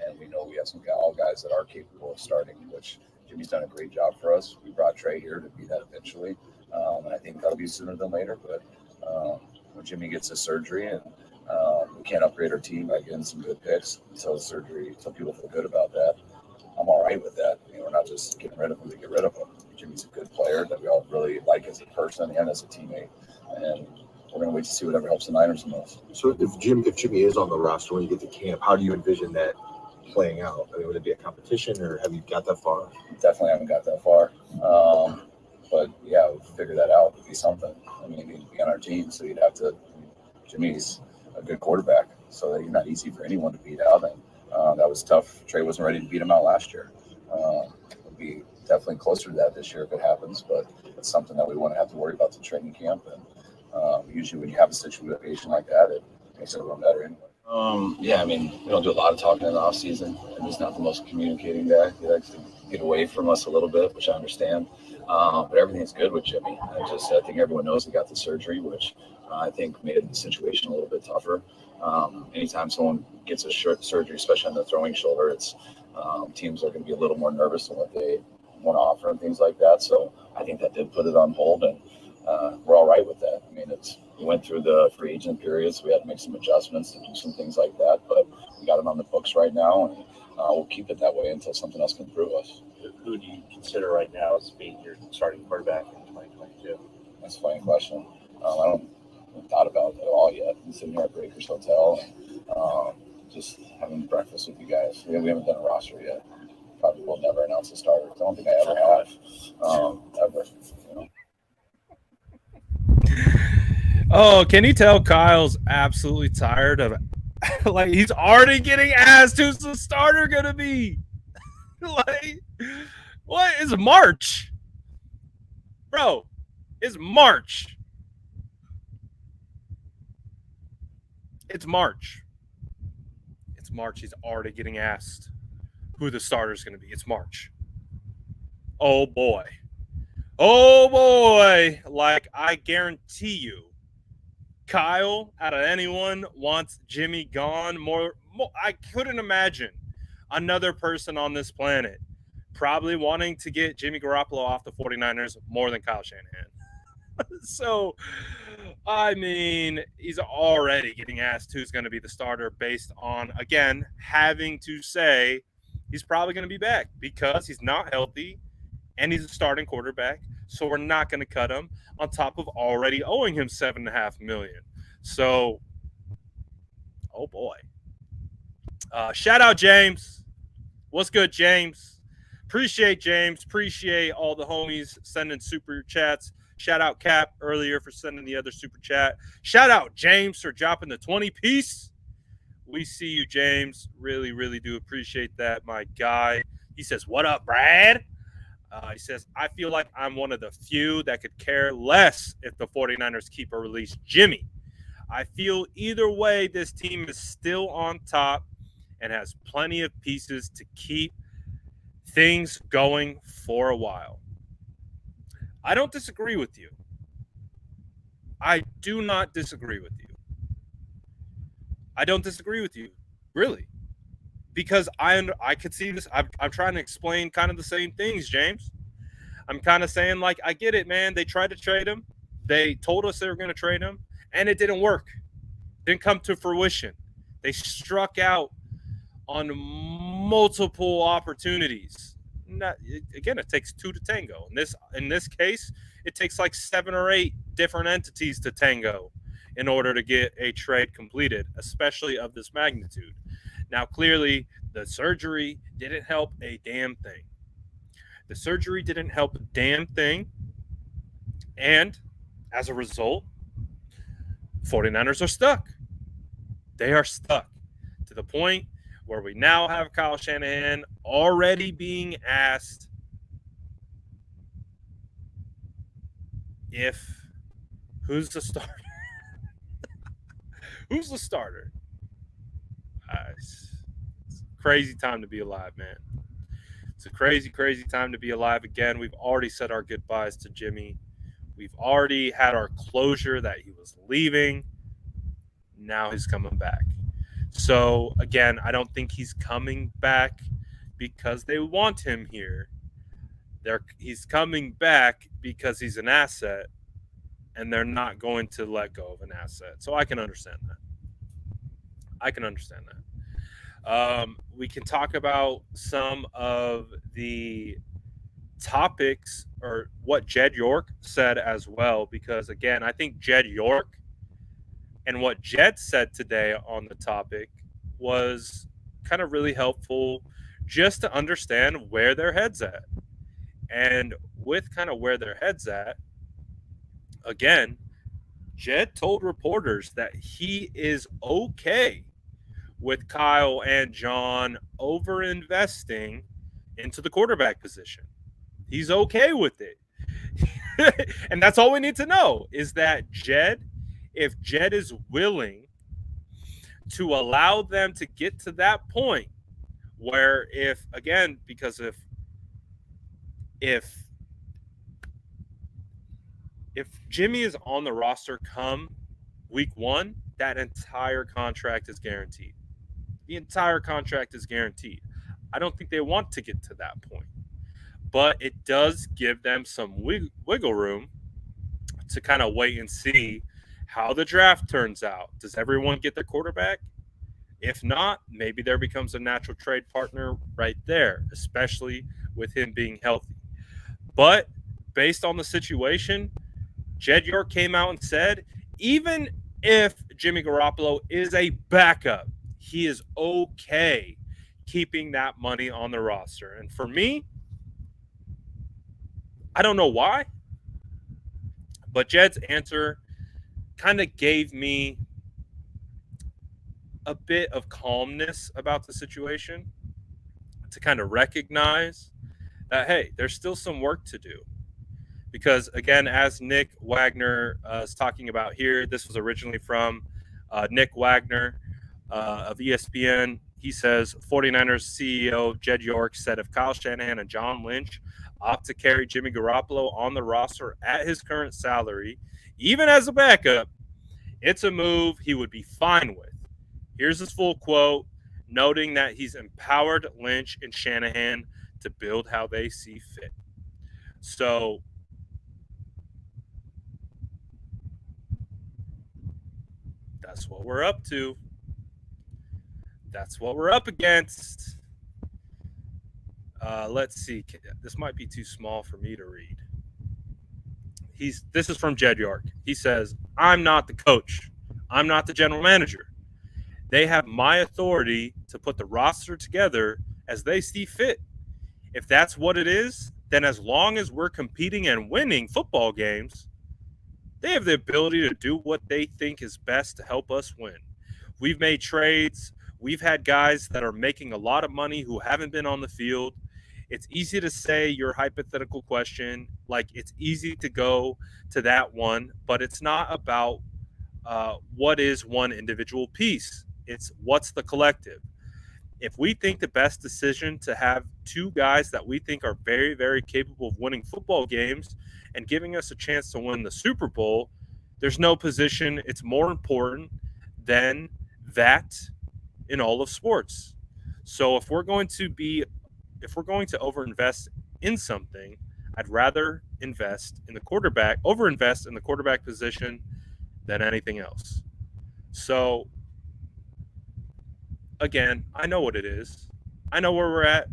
And we know we have some all guys that are capable of starting, which Jimmy's done a great job for us. We brought Trey here to be that eventually, and I think that'll be sooner than later. But when Jimmy gets his surgery and we can't upgrade our team by getting some good picks until the surgery, some people feel good about that. I'm all right with that. We're not just getting rid of him to get rid of him. Jimmy's a good player that we all really like as a person and as a teammate, and we're going to wait to see whatever helps the Niners the most. So if Jimmy is on the roster when you get to camp, how do you envision that playing out? I mean, would it be a competition, or have you got that far? Definitely haven't got that far. But yeah, we'll figure that out. It'd be something. I mean, he'd be on our team, so you'd have to. Jimmy's a good quarterback, so he's not easy for anyone to beat out. And that was tough. Trey wasn't ready to beat him out last year. We'll be definitely closer to that this year if it happens, but it's something that we won't have to worry about the training camp. And usually when you have a situation like that, it makes everyone better anyway. Yeah, I mean, we don't do a lot of talking in the off season, and he's not the most communicating guy. He likes to get away from us a little bit, which I understand. But everything's good with Jimmy. I think everyone knows he got the surgery, which I think made the situation a little bit tougher. Anytime someone gets a surgery, especially on the throwing shoulder, it's teams are going to be a little more nervous than what they want to offer and things like that. So I think that did put it on hold, and we're all right with that. I mean, we went through the free agent period, so we had to make some adjustments to do some things like that, but we got him on the books right now, and we'll keep it that way until something else can prove us. Who do you consider right now as being your starting quarterback in 2022? That's a funny question. I haven't thought about it at all yet. I'm sitting here at Breakers Hotel, just having breakfast with you guys. We haven't done a roster yet. Probably will never announce a starter. I don't think I ever have. Ever. You know? Oh, can you tell Kyle's absolutely tired of like he's already getting asked who's the starter gonna be? Like, what is March? Bro, it's March. It's March. It's March. He's already getting asked who the starter's gonna be. It's March. Oh boy. Oh boy. Like, I guarantee you, Kyle, out of anyone, wants Jimmy gone more. I couldn't imagine another person on this planet probably wanting to get Jimmy Garoppolo off the 49ers more than Kyle Shanahan. So, I mean, he's already getting asked who's going to be the starter based on, again, having to say he's probably going to be back because he's not healthy and he's a starting quarterback. So we're not going to cut him on top of already owing him $7.5 million. So, oh boy. Shout out James. What's good, James? Appreciate James. Appreciate all the homies sending super chats. Shout out Cap earlier for sending the other super chat. Shout out James for dropping the 20-piece. We see you, James. Really, really do appreciate that, my guy. He says, what up, Brad? He says, I feel like I'm one of the few that could care less if the 49ers keep or release Jimmy. I feel either way, this team is still on top and has plenty of pieces to keep things going for a while. I don't disagree with you. I do not disagree with you. I don't disagree with you, really. Because I could see this. I'm trying to explain kind of the same things, James. I'm kind of saying, like, I get it, man. They tried to trade him. They told us they were going to trade him, and it didn't work. Didn't come to fruition. They struck out on multiple opportunities. Again, it takes two to tango. In this case, it takes like 7 or 8 different entities to tango in order to get a trade completed, especially of this magnitude. Now, clearly, the surgery didn't help a damn thing. The surgery didn't help a damn thing. And as a result, 49ers are stuck. They are stuck to the point where we now have Kyle Shanahan already being asked who's the starter? Who's the starter? It's a crazy time to be alive, man. It's a crazy, crazy time to be alive again. We've already said our goodbyes to Jimmy. We've already had our closure that he was leaving. Now he's coming back. So, again, I don't think he's coming back because they want him here. He's coming back because he's an asset, and they're not going to let go of an asset. So I can understand that. We can talk about some of the topics or what Jed York said as well, because, again, I think Jed York and what Jed said today on the topic was kind of really helpful just to understand where their head's at. And with kind of where their head's at, again, Jed told reporters that he is okay with Kyle and John over-investing into the quarterback position. He's okay with it. And that's all we need to know is that if Jed is willing to allow them to get to that point where if Jimmy is on the roster come week 1, that entire contract is guaranteed. The entire contract is guaranteed. I don't think they want to get to that point. But it does give them some wiggle room to kind of wait and see how the draft turns out. Does everyone get their quarterback? If not, maybe there becomes a natural trade partner right there, especially with him being healthy. But based on the situation, Jed York came out and said, even if Jimmy Garoppolo is a backup, he is okay keeping that money on the roster. And for me, I don't know why, but Jed's answer kind of gave me a bit of calmness about the situation to kind of recognize that, hey, there's still some work to do. Because, again, as Nick Wagner is talking about here, this was originally from Nick Wagner of ESPN. He says 49ers CEO Jed York said if Kyle Shanahan and John Lynch opt to carry Jimmy Garoppolo on the roster at his current salary, even as a backup, it's a move he would be fine with. Here's his full quote, noting that he's empowered Lynch and Shanahan to build how they see fit. So that's what we're up to. That's what we're up against. Let's see. This might be too small for me to read. This is from Jed York. He says, I'm not the coach. I'm not the general manager. They have my authority to put the roster together as they see fit. If that's what it is, then as long as we're competing and winning football games, they have the ability to do what they think is best to help us win. We've made trades. We've had guys that are making a lot of money who haven't been on the field. It's easy to say your hypothetical question, like it's easy to go to that one, but it's not about what is one individual piece. It's what's the collective. If we think the best decision to have two guys that we think are very, very capable of winning football games and giving us a chance to win the Super Bowl, there's no position it's more important than that in all of sports. So if we're going to overinvest in something, I'd rather invest in the quarterback, overinvest in the quarterback position than anything else. So again, I know what it is. I know where we're at.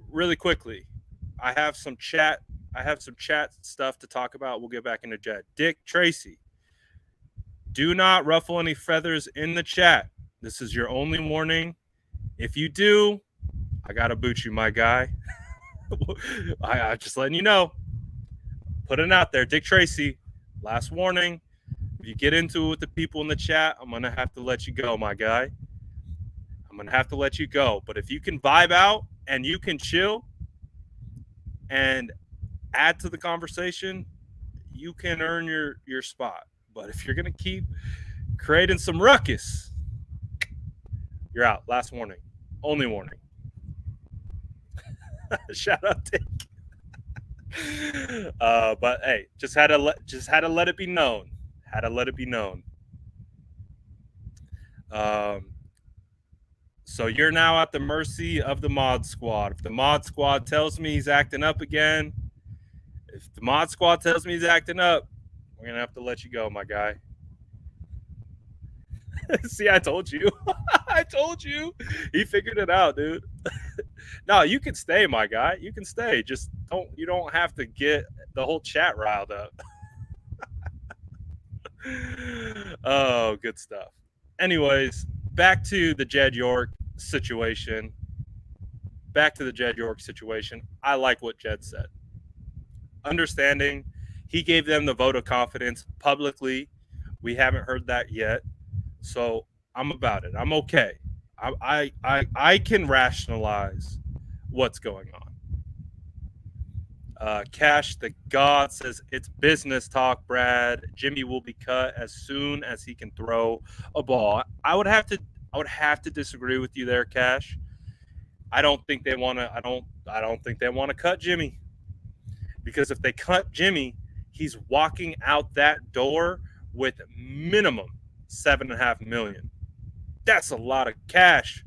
Really quickly, I have some chat stuff to talk about. We'll get back into Jed. Dick Tracy, do not ruffle any feathers in the chat. This is your only warning. If you do, I gotta boot you, my guy. I just letting you know. Put it out there. Dick Tracy, last warning. If you get into it with the people in the chat, I'm gonna have to let you go, my guy. I'm gonna have to let you go. But if you can vibe out and you can chill and add to the conversation, you can earn your spot. But if you're gonna keep creating some ruckus, you're out. Last warning. Only warning. Shout out Dick. But hey, just had to let it be known. Had to let it be known. So you're now at the mercy of the mod squad. If the mod squad tells me he's acting up again, we're gonna have to let you go, my guy. See, I told you. I told you. He figured it out, dude. No, you can stay, my guy. You can stay. Just you don't have to get the whole chat riled up. Oh, good stuff. Anyways, back to the Jed York situation. I like what Jed said. Understanding he gave them the vote of confidence publicly. We haven't heard that yet. So I'm about it. I'm okay. I can rationalize what's going on. Cash the God says it's business talk, Brad. Jimmy will be cut as soon as he can throw a ball. I would have to disagree with you there, Cash. I don't think they want to cut Jimmy. Because if they cut Jimmy, he's walking out that door with minimum $7.5 million. That's a lot of cash.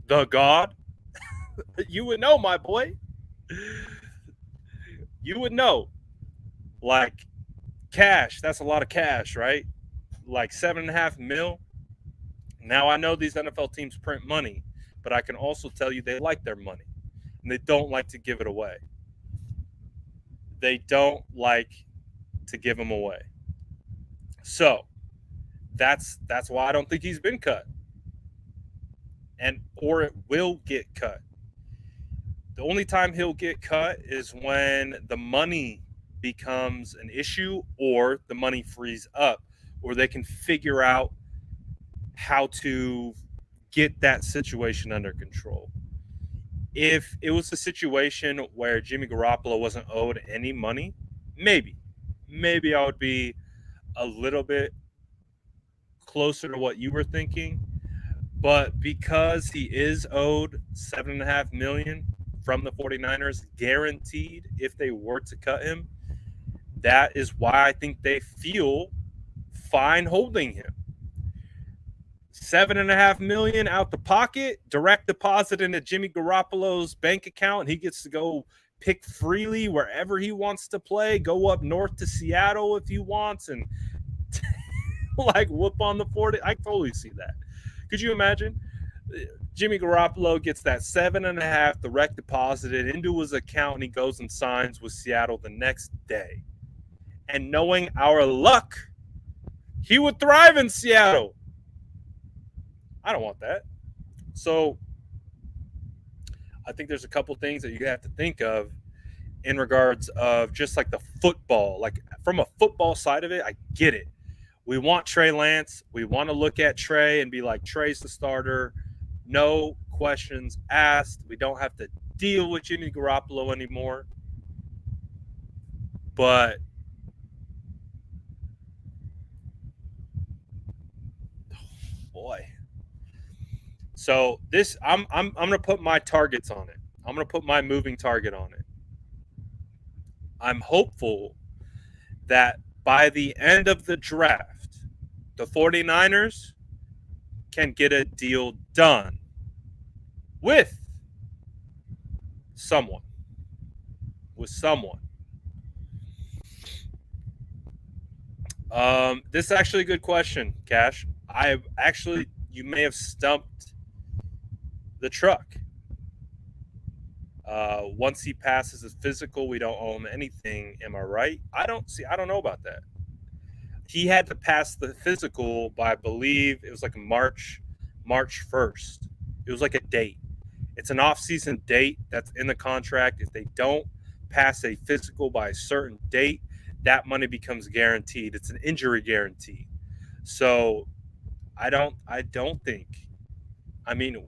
The God. You would know, my boy. you would know, like, cash, that's a lot of cash, right? Like $7.5 million. Now I know these NFL teams print money, but I can also tell you they like their money and they don't like to give it away. They don't like to give them away. So that's why I don't think he's been cut. Or it will get cut. The only time he'll get cut is when the money becomes an issue or the money frees up, or they can figure out how to get that situation under control. If it was a situation where Jimmy Garoppolo wasn't owed any money, maybe I would be a little bit closer to what you were thinking. But because he is owed $7.5 million from the 49ers, guaranteed if they were to cut him, that is why I think they feel fine holding him. $7.5 million out the pocket, direct deposit into Jimmy Garoppolo's bank account. He gets to go pick freely wherever he wants to play, go up north to Seattle if he wants, and like whoop on the 40. I totally see that. Could you imagine? Jimmy Garoppolo gets that 7.5 direct deposited into his account, and he goes and signs with Seattle the next day. And knowing our luck, he would thrive in Seattle. I don't want that. So I think there's a couple things that you have to think of in regards of just like the football. Like from a football side of it, I get it. We want Trey Lance. We want to look at Trey and be like, Trey's the starter. No questions asked. We don't have to deal with Jimmy Garoppolo anymore. But boy. So this, I'm going to put my targets on it. I'm going to put my moving target on it. I'm hopeful that by the end of the draft, the 49ers can get a deal done with someone. This is actually a good question, Cash. You may have stumped the truck. Once he passes his physical, we don't owe him anything. Am I right? I don't know about that. He had to pass the physical by, I believe it was like March 1st. It was like a date. It's an off-season date that's in the contract. If they don't pass a physical by a certain date, that money becomes guaranteed. It's an injury guarantee. So I don't think. I mean,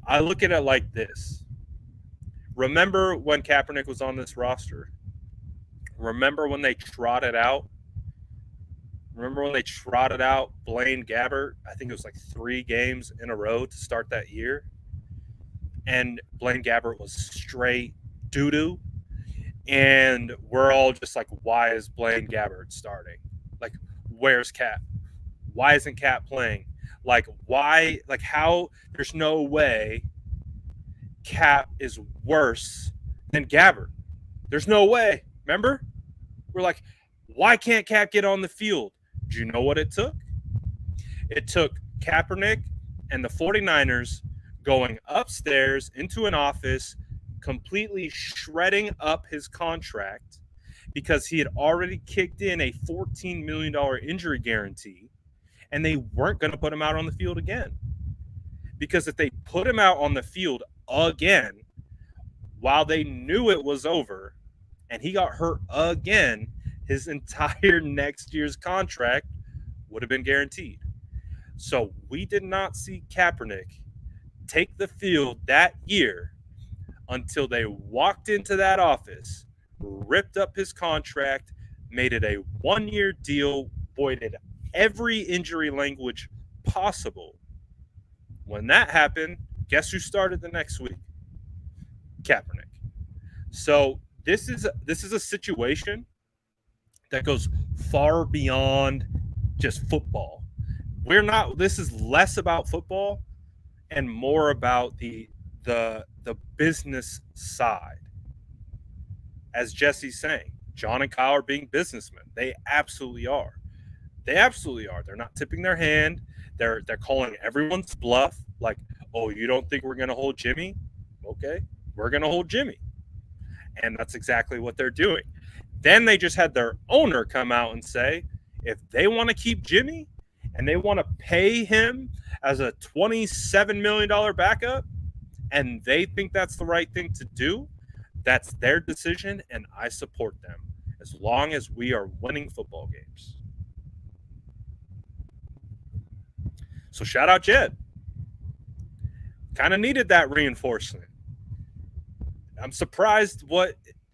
I look at it like this. Remember when Kaepernick was on this roster? Remember when they trotted out Blaine Gabbert? I think it was like 3 games in a row to start that year. And Blaine Gabbert was straight doo-doo. And we're all just like, why is Blaine Gabbert starting? Like, where's Cap? Why isn't Cap playing? Like, why? Like, how? There's no way Cap is worse than Gabbert. There's no way. Remember? We're like, why can't Cap get on the field? Do you know what it took? It took Kaepernick and the 49ers going upstairs into an office, completely shredding up his contract because he had already kicked in a $14 million injury guarantee, and they weren't going to put him out on the field again. Because if they put him out on the field again, while they knew it was over, and he got hurt again, his entire next year's contract would have been guaranteed. So we did not see Kaepernick take the field that year until they walked into that office, ripped up his contract, made it a 1-year deal, voided every injury language possible. When that happened, guess who started the next week? Kaepernick. So this is a situation that goes far beyond just football. This is less about football and more about the business side. as Jesse's saying, John and Kyle are being businessmen. They absolutely are. They absolutely are. They're not tipping their hand. They're calling everyone's bluff. Like, oh, you don't think we're going to hold Jimmy? Okay, we're going to hold Jimmy. And that's exactly what they're doing. Then they just had their owner come out and say, if they want to keep Jimmy and they want to pay him as a $27 million backup and they think that's the right thing to do, that's their decision, and I support them as long as we are winning football games. So shout out Jed. Kind of needed that reinforcement. I'm surprised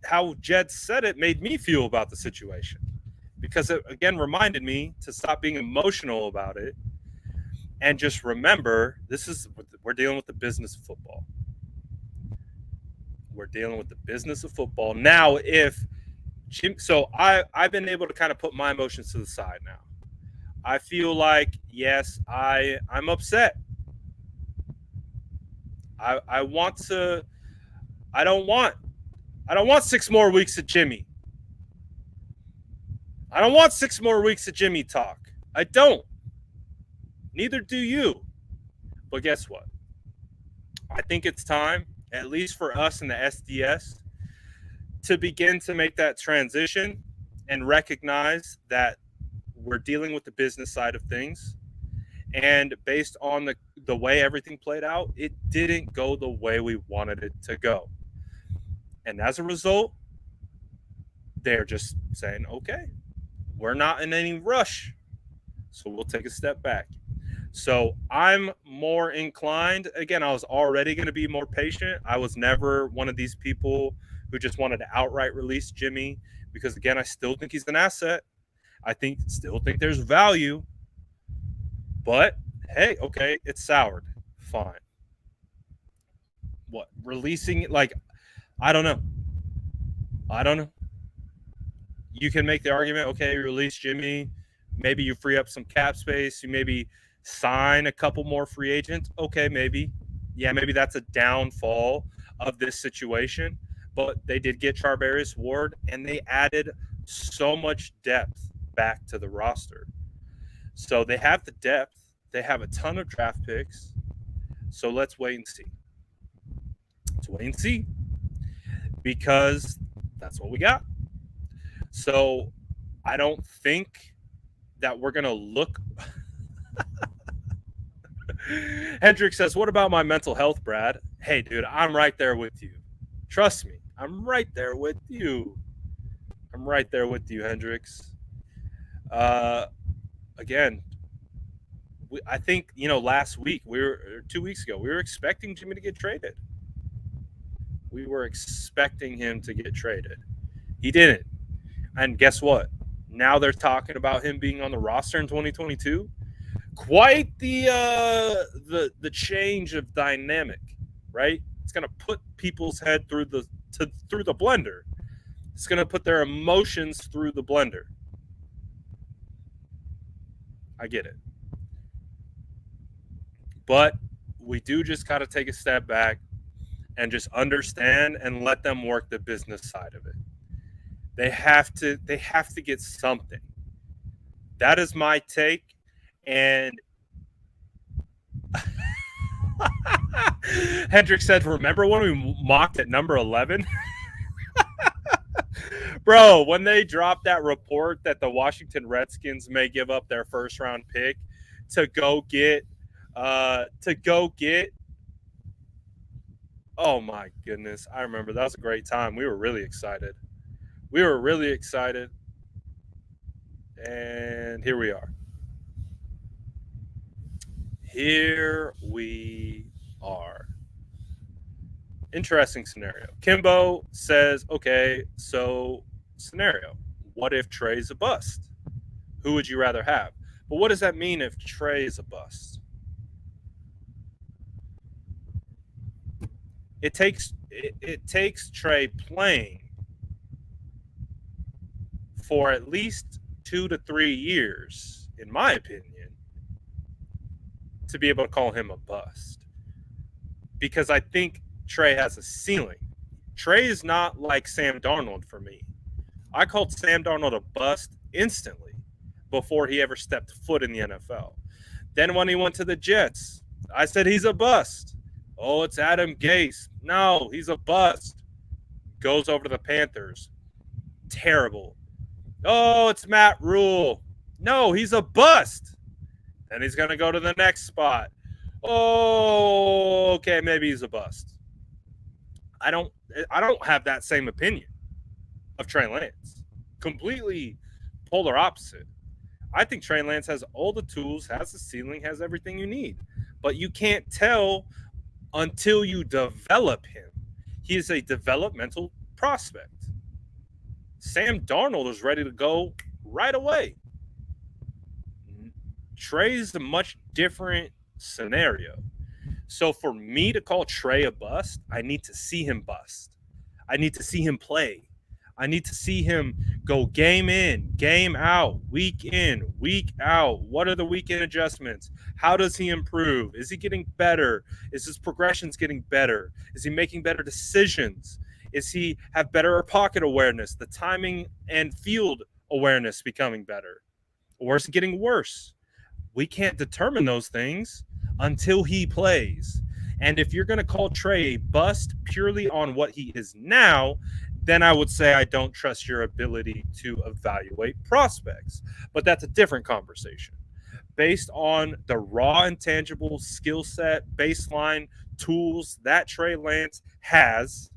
how Jed said it made me feel about the situation, because it again reminded me to stop being emotional about it and just remember we're dealing with the business of football. We're dealing with the business of football. Now, I've been able to kind of put my emotions to the side now. I feel like, yes, I'm upset. I don't want 6 more weeks of Jimmy. I don't want 6 more weeks of Jimmy talk. I don't. Neither do you. But guess what? I think it's time, at least for us in the SDS, to begin to make that transition and recognize that we're dealing with the business side of things. And based on the way everything played out, it didn't go the way we wanted it to go. And as a result, they're just saying, okay, we're not in any rush, so we'll take a step back. So I'm more inclined. Again, I was already going to be more patient. I was never one of these people who just wanted to outright release Jimmy because, again, I still think he's an asset. I still think there's value. But, hey, okay, it's soured. Fine. What? Releasing it? Like, I don't know. You can make the argument, okay, release Jimmy. Maybe you free up some cap space. You maybe sign a couple more free agents. Okay, maybe. Yeah, maybe that's a downfall of this situation. But they did get Charvarius Ward, and they added so much depth back to the roster. So they have the depth. They have a ton of draft picks. So let's wait and see. Because that's what we got. So I don't think that we're going to look. Hendrick says, what about my mental health, Brad? Hey, dude, I'm right there with you. Trust me. I'm right there with you. Hendricks. Again, I think, last week, 2 weeks ago, we were expecting Jimmy to get traded. We were expecting him to get traded. He didn't. And guess what? Now they're talking about him being on the roster in 2022. Quite the change of dynamic, right? It's going to put people's head through the blender. It's going to put their emotions through the blender. I get it. But we do just got to take a step back and just understand and let them work the business side of it. They have to get something. That is my take. And Hendrick said, remember when we mocked at number 11? Bro, when they dropped that report that the Washington Redskins may give up their first round pick to go get oh my goodness, I remember that was a great time. We were really excited. And here we are. Interesting scenario. Kimbo says, okay, so scenario. What if Trey's a bust? Who would you rather have? But what does that mean if Trey is a bust? It takes Trey playing for at least 2 to 3 years, in my opinion, to be able to call him a bust. Because I think Trey has a ceiling. Trey is not like Sam Darnold for me. I called Sam Darnold a bust instantly before he ever stepped foot in the NFL. Then when he went to the Jets, I said he's a bust. Oh, it's Adam Gase. No, he's a bust. Goes over to the Panthers. Terrible. Oh, it's Matt Rule. No, he's a bust. Then he's going to go to the next spot. Oh, okay, maybe he's a bust. I don't have that same opinion of Trey Lance. Completely polar opposite. I think Trey Lance has all the tools, has the ceiling, has everything you need. But you can't tell until you develop him. He is a developmental prospect. Sam Darnold is ready to go right away. Trey's a much different scenario. So for me to call Trey a bust, I need to see him bust. I need to see him play. I need to see him go game in, game out, week in, week out. What are the weekend adjustments? How does he improve? Is he getting better? Is his progressions getting better? Is he making better decisions? Is he have better pocket awareness, the timing and field awareness becoming better? Or is it getting worse? We can't determine those things until he plays. And if you're going to call Trey a bust purely on what he is now, then I would say I don't trust your ability to evaluate prospects. But that's a different conversation. Based on the raw and tangible skill set, baseline tools that Trey Lance has,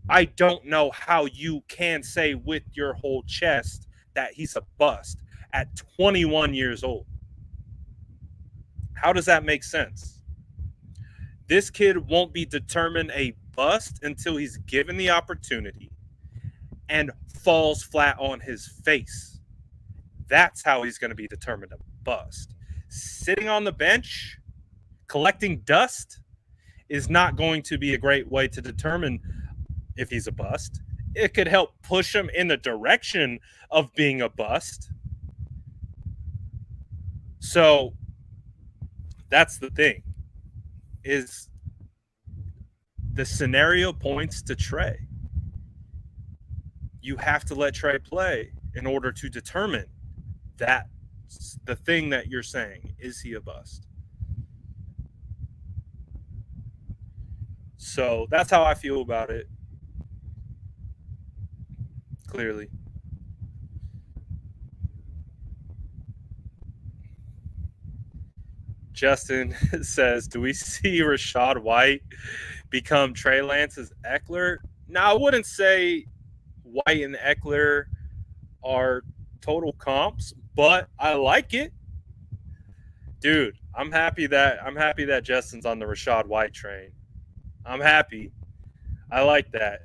I don't know how you can say with your whole chest that he's a bust at 21 years old. How does that make sense? This kid won't be determined a bust until he's given the opportunity and falls flat on his face. That's how he's going to be determined a bust. Sitting on the bench, collecting dust is not going to be a great way to determine if he's a bust. It could help push him in the direction of being a bust. So that's the thing, is the scenario points to Trey. You have to let Trey play in order to determine that the thing that you're saying. Is he a bust? So that's how I feel about it. Clearly. Justin says, do we see Rachaad White become Trey Lance's Eckler? Now, I wouldn't say White and Eckler are total comps, but I like it. Dude, I'm happy that Justin's on the Rachaad White train. I'm happy. I like that.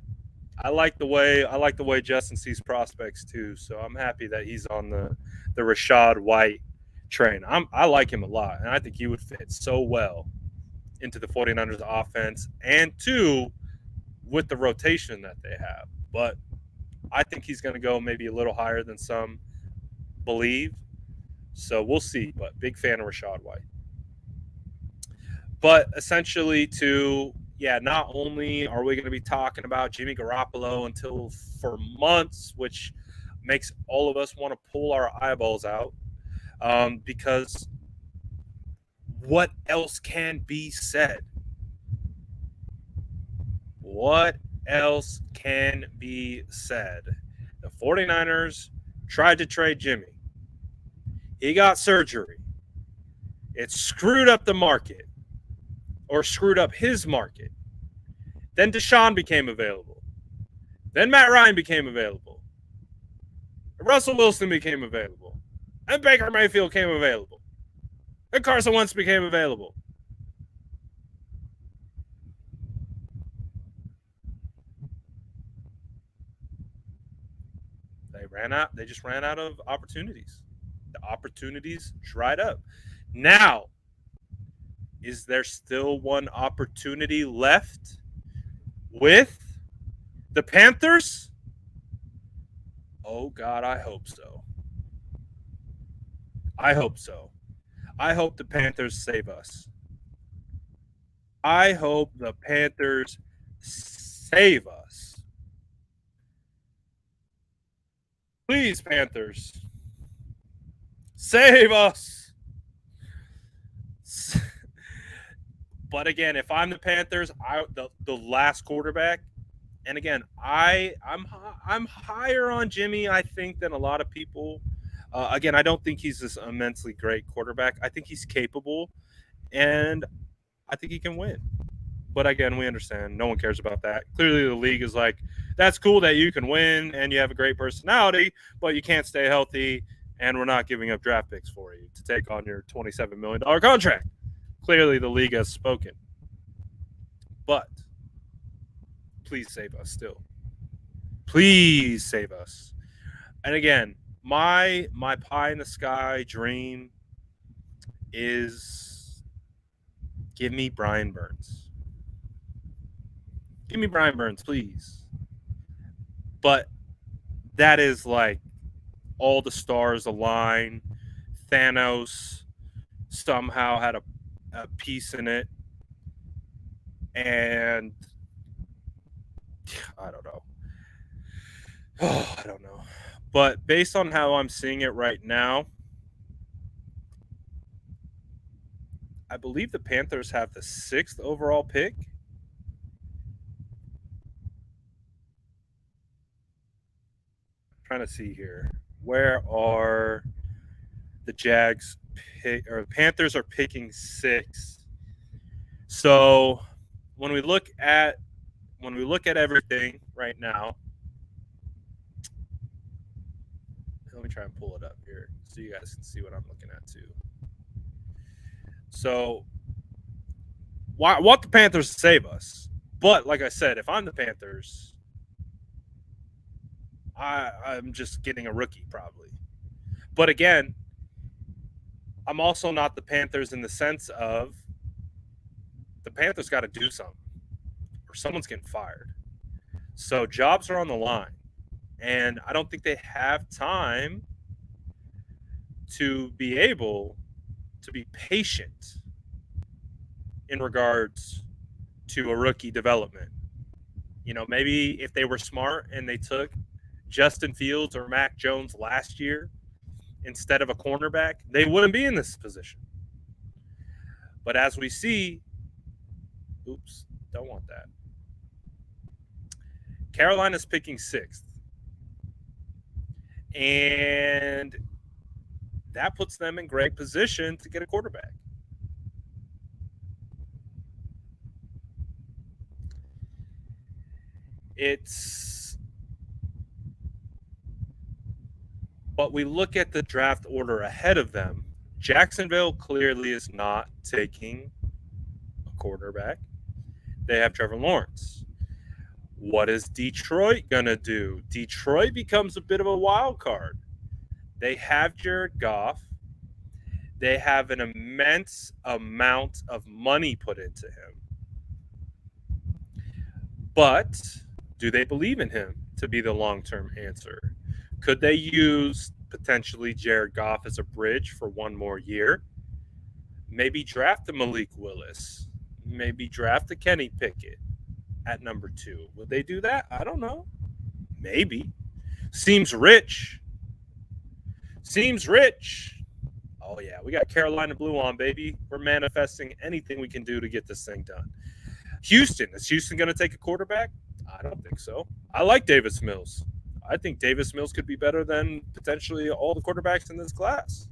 I like the way Justin sees prospects too. So I'm happy that he's on the Rachaad White train. I like him a lot, and I think he would fit so well into the 49ers offense, and two, with the rotation that they have. But I think he's going to go maybe a little higher than some believe. So we'll see, but big fan of Rachaad White. But essentially not only are we going to be talking about Jimmy Garoppolo for months, which makes all of us want to pull our eyeballs out, because what else can be said? What else can be said? The 49ers tried to trade Jimmy. He got surgery. It screwed up the market, or screwed up his market. Then Deshaun became available. Then Matt Ryan became available. Russell Wilson became available. And Baker Mayfield came available. And Carson Wentz became available. They just ran out of opportunities. The opportunities dried up. Now, is there still one opportunity left with the Panthers? Oh, God, I hope so. I hope so. I hope the Panthers save us. I hope the Panthers Save us. Please, Panthers. Save us. But again, if I'm the Panthers, the last quarterback, and again, I'm higher on Jimmy, I think, than a lot of people. Again, I don't think he's this immensely great quarterback. I think he's capable, and I think he can win. But again, we understand no one cares about that. Clearly, the league is like, that's cool that you can win and you have a great personality, but you can't stay healthy, and we're not giving up draft picks for you to take on your $27 million contract. Clearly, the league has spoken. But please save us still. Please save us. And again, my pie in the sky dream is give me Brian Burns. Give me Brian Burns, please. But that is like all the stars align. Thanos somehow had a piece in it. And I don't know. Oh, I don't know. But based on how I'm seeing it right now, I believe the Panthers have the 6th overall pick. I'm trying to see here. Where are the Jags or Panthers are picking 6. So when we look at everything right now, let me try and pull it up here so you guys can see what I'm looking at too. So I want the Panthers to save us. But like I said, if I'm the Panthers, I'm just getting a rookie probably. But again, I'm also not the Panthers in the sense of the Panthers got to do something or someone's getting fired. So jobs are on the line. And I don't think they have time to be able to be patient in regards to a rookie development. You know, maybe if they were smart and they took Justin Fields or Mac Jones last year instead of a cornerback, they wouldn't be in this position. But as we see, oops, don't want that. Carolina's picking 6th. And that puts them in great position to get a quarterback. But we look at the draft order ahead of them. Jacksonville clearly is not taking a quarterback. They have Trevor Lawrence. What is Detroit going to do? Detroit becomes a bit of a wild card. They have Jared Goff. They have an immense amount of money put into him. But do they believe in him to be the long-term answer? Could they use potentially Jared Goff as a bridge for one more year? Maybe draft a Malik Willis. Maybe draft a Kenny Pickett at number 2. Would they do that? I don't know. Maybe. Seems rich. Oh, yeah. We got Carolina blue on, baby. We're manifesting anything we can do to get this thing done. Houston. Is Houston going to take a quarterback? I don't think so. I like Davis Mills. I think Davis Mills could be better than potentially all the quarterbacks in this class.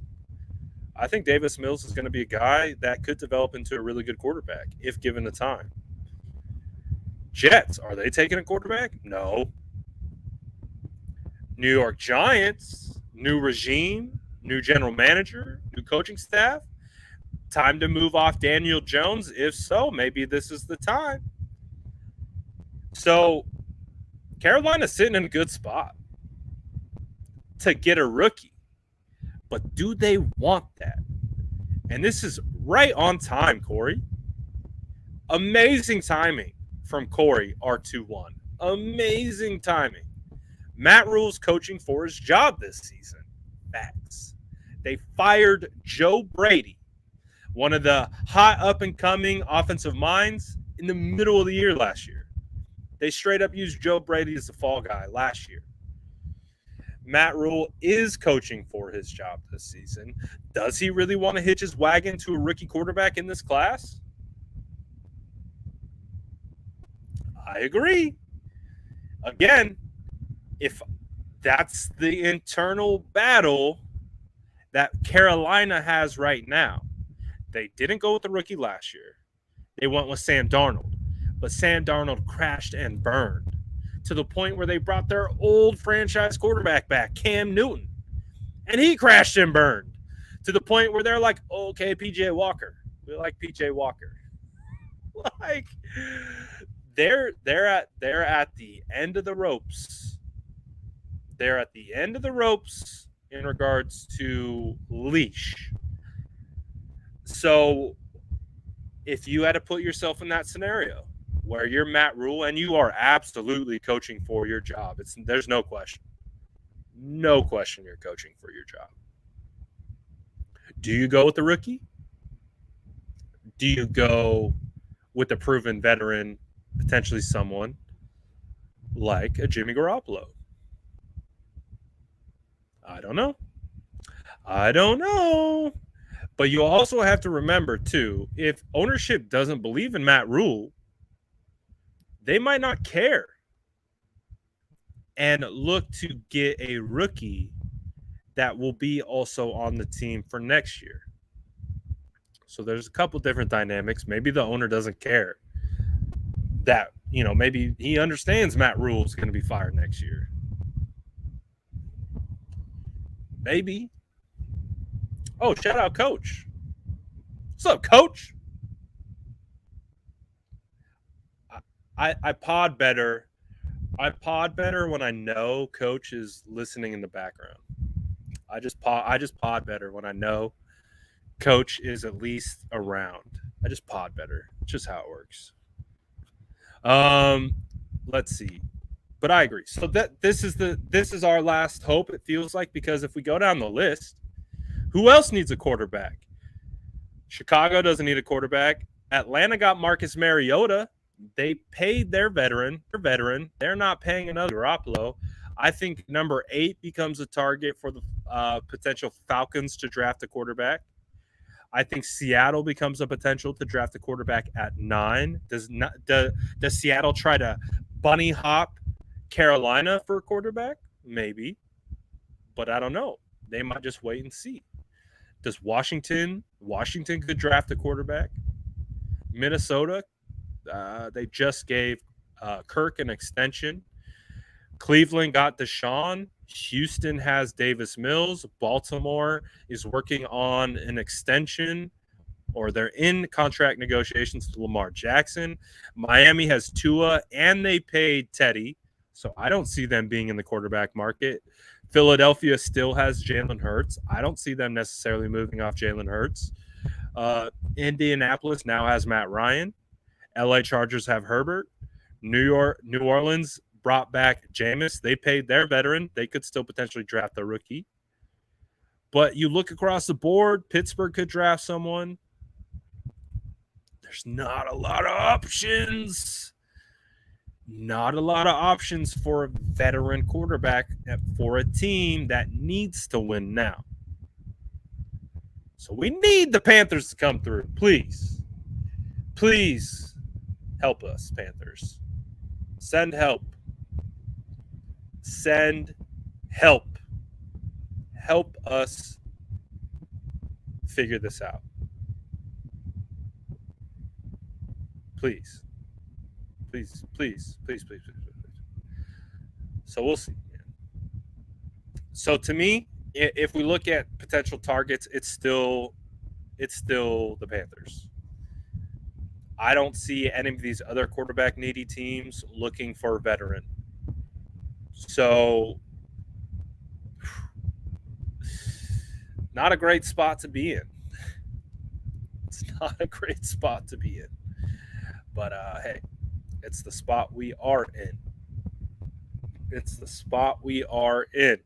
I think Davis Mills is going to be a guy that could develop into a really good quarterback if given the time. Jets, are they taking a quarterback? No. New York Giants, new regime, new general manager, new coaching staff. Time to move off Daniel Jones? If so, maybe this is the time. So Carolina's sitting in a good spot to get a rookie. But do they want that? And this is right on time, Corey. Amazing timing from Corey, R21. Amazing timing. Matt Rule's coaching for his job this season. Facts. They fired Joe Brady, one of the hot up-and-coming offensive minds, in the middle of the year last year. They straight up used Joe Brady as the fall guy last year. Matt Rule is coaching for his job this season. Does he really want to hitch his wagon to a rookie quarterback in this class? I agree. Again, if that's the internal battle that Carolina has right now, they didn't go with the rookie last year. They went with Sam Darnold. But Sam Darnold crashed and burned to the point where they brought their old franchise quarterback back, Cam Newton. And he crashed and burned to the point where they're like, okay, PJ Walker. We like PJ Walker. Like, they're at the end of the ropes. They're at the end of the ropes in regards to leash. So if you had to put yourself in that scenario where you're Matt Rule and you are absolutely coaching for your job, there's no question. No question you're coaching for your job. Do you go with the rookie? Do you go with a proven veteran, potentially someone like a Jimmy Garoppolo? I don't know. But you also have to remember, too, if ownership doesn't believe in Matt Rule, they might not care and look to get a rookie that will be also on the team for next year. So there's a couple different dynamics. Maybe the owner doesn't care that, maybe he understands Matt Rule is going to be fired next year. Maybe. Oh, shout out, Coach. What's up, Coach? I pod better. I pod better when I know Coach is listening in the background. I just pod better when I know Coach is at least around. I just pod better. It's just how it works. Let's see. But I agree. So this is our last hope, it feels like, because if we go down the list, who else needs a quarterback? Chicago doesn't need a quarterback. Atlanta got Marcus Mariota. They paid their veteran. They're not paying another Garoppolo. I think number 8 becomes a target for the potential Falcons to draft a quarterback. I think Seattle becomes a potential to draft a quarterback at 9. Does Seattle try to bunny hop Carolina for a quarterback? Maybe. But I don't know. They might just wait and see. Does Washington could draft a quarterback? Minnesota, they just gave Kirk an extension. Cleveland got Deshaun. Houston has Davis Mills. Baltimore is working on an extension, or they're in contract negotiations with Lamar Jackson. Miami has Tua, and they paid Teddy. So I don't see them being in the quarterback market. Philadelphia still has Jalen Hurts. I don't see them necessarily moving off Jalen Hurts. Indianapolis now has Matt Ryan. LA Chargers have Herbert. New Orleans brought back Jameis. They paid their veteran. They could still potentially draft a rookie. But you look across the board, Pittsburgh could draft someone. There's not a lot of options. Not a lot of options for a veteran quarterback for a team that needs to win now. So we need the Panthers to come through. Please. Please help us, Panthers. Send help. Send help. Help us figure this out. Please. Please, please, please, please, please, please. So we'll see. So to me, if we look at potential targets, it's still the Panthers. I don't see any of these other quarterback needy teams looking for a veteran. So not a great spot to be in. It's not a great spot to be in. But hey, it's the spot we are in. It's the spot we are in.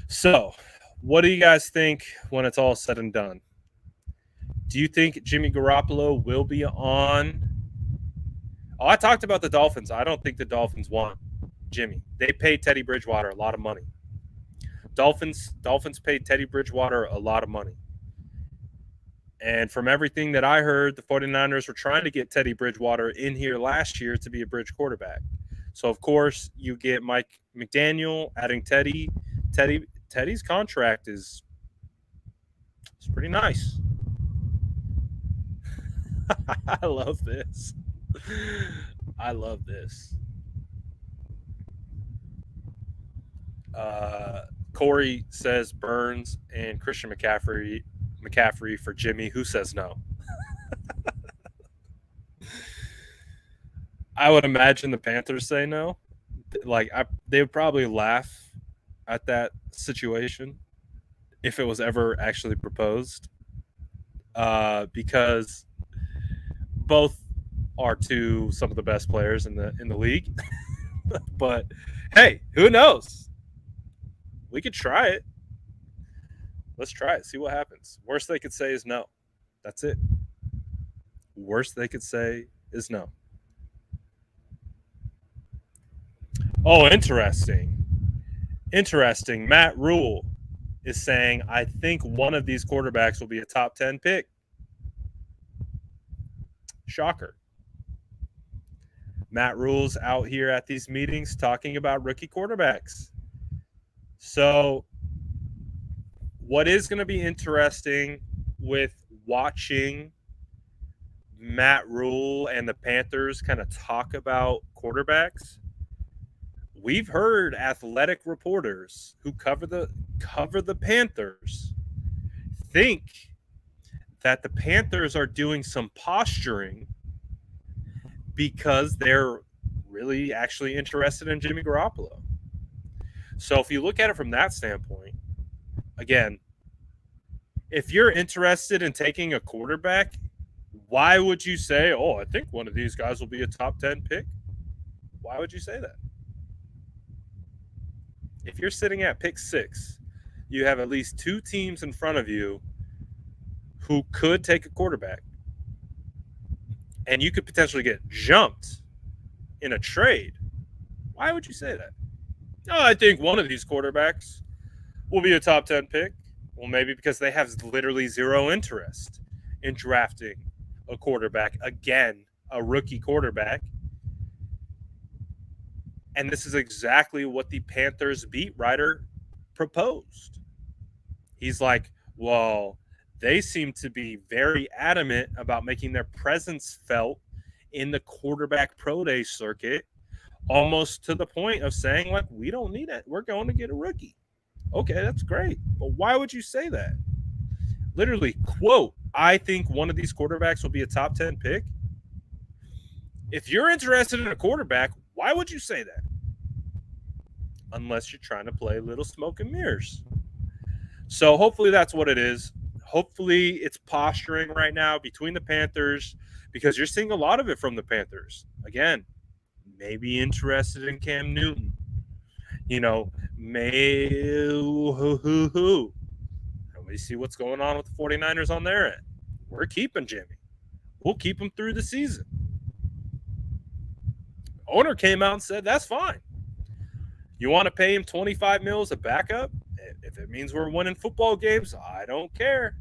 So, what do you guys think when it's all said and done? Do you think Jimmy Garoppolo will be on Oh, I talked about the Dolphins. I don't think the Dolphins want Jimmy. They paid Teddy Bridgewater a lot of money. Dolphins paid Teddy Bridgewater a lot of money. And from everything that I heard, the 49ers were trying to get Teddy Bridgewater in here last year to be a bridge quarterback. So, of course, you get Mike McDaniel adding Teddy. Teddy's contract is pretty nice. I love this. I love this. Corey says Burns and Christian McCaffrey for Jimmy. Who says no? I would imagine the Panthers say no. They would probably laugh at that situation if it was ever actually proposed, because both are some of the best players in the league. But hey, who knows? We could try it. Let's try it. See what happens. Worst they could say is no. That's it. Worst they could say is no. Oh, interesting. Interesting. Matt Rule is saying, I think one of these quarterbacks will be a top 10 pick. Shocker. Matt Rule's out here at these meetings talking about rookie quarterbacks. So what is going to be interesting with watching Matt Rule and the Panthers kind of talk about quarterbacks, we've heard athletic reporters who cover the Panthers think that the Panthers are doing some posturing because they're really actually interested in Jimmy Garoppolo. So if you look at it from that standpoint, again, if you're interested in taking a quarterback, why would you say, oh, I think one of these guys will be a top 10 pick? Why would you say that? If you're sitting at pick 6, you have at least 2 teams in front of you who could take a quarterback. And you could potentially get jumped in a trade. Why would you say that? Oh, I think one of these quarterbacks will be a top 10 pick. Well, maybe because they have literally zero interest in drafting a quarterback. Again, a rookie quarterback. And this is exactly what the Panthers beat writer proposed. He's like, well, they seem to be very adamant about making their presence felt in the quarterback pro day circuit, almost to the point of saying, like, we don't need it. We're going to get a rookie. Okay, that's great. But why would you say that? Literally, quote, I think one of these quarterbacks will be a top 10 pick. If you're interested in a quarterback, why would you say that? Unless you're trying to play little smoke and mirrors. So hopefully that's what it is. Hopefully it's posturing right now between the Panthers, because you're seeing a lot of it from the Panthers. Again, maybe interested in Cam Newton. You know, we see what's going on with the 49ers on their end. We're keeping Jimmy. We'll keep him through the season. Owner came out and said, that's fine. You want to pay him $25 million as a backup? If it means we're winning football games, I don't care.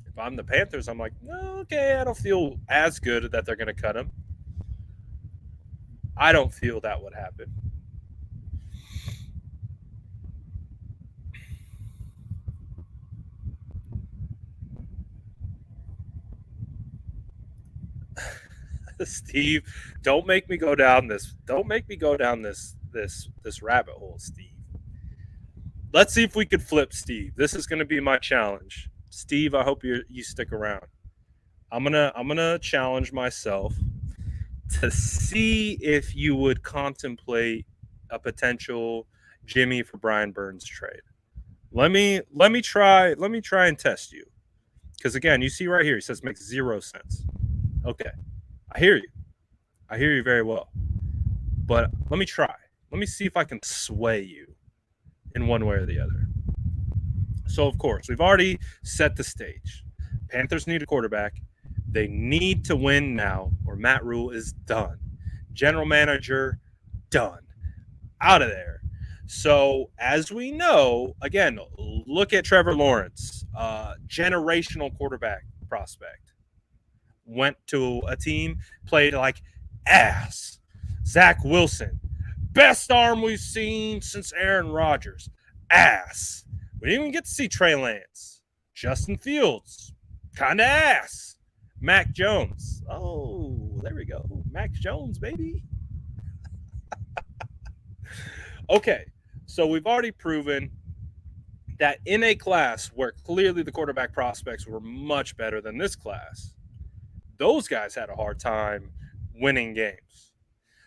If I'm the Panthers, I'm like, no, okay, I don't feel as good that they're going to cut him. I don't feel that would happen. Steve, don't make me go down this. Don't make me go down this rabbit hole, Steve. Let's see if we could flip Steve. This is going to be my challenge. Steve, I hope you stick around. I'm gonna challenge myself to see if you would contemplate a potential Jimmy for Brian Burns trade. Let me try and test you. Because again, you see right here, he says makes 0 sense. Okay. I hear you very well. But let me try. Let me see if I can sway you in one way or the other. So, of course, we've already set the stage. Panthers need a quarterback. They need to win now, or Matt Rule is done. General manager, done. Out of there. So, as we know, again, look at Trevor Lawrence, generational quarterback prospect. Went to a team, played like ass. Zach Wilson, best arm we've seen since Aaron Rodgers. Ass. We didn't even get to see Trey Lance. Justin Fields, kind of ass. Mac Jones. Oh, there we go. Mac Jones, baby. Okay, so we've already proven that in a class where clearly the quarterback prospects were much better than this class, those guys had a hard time winning games.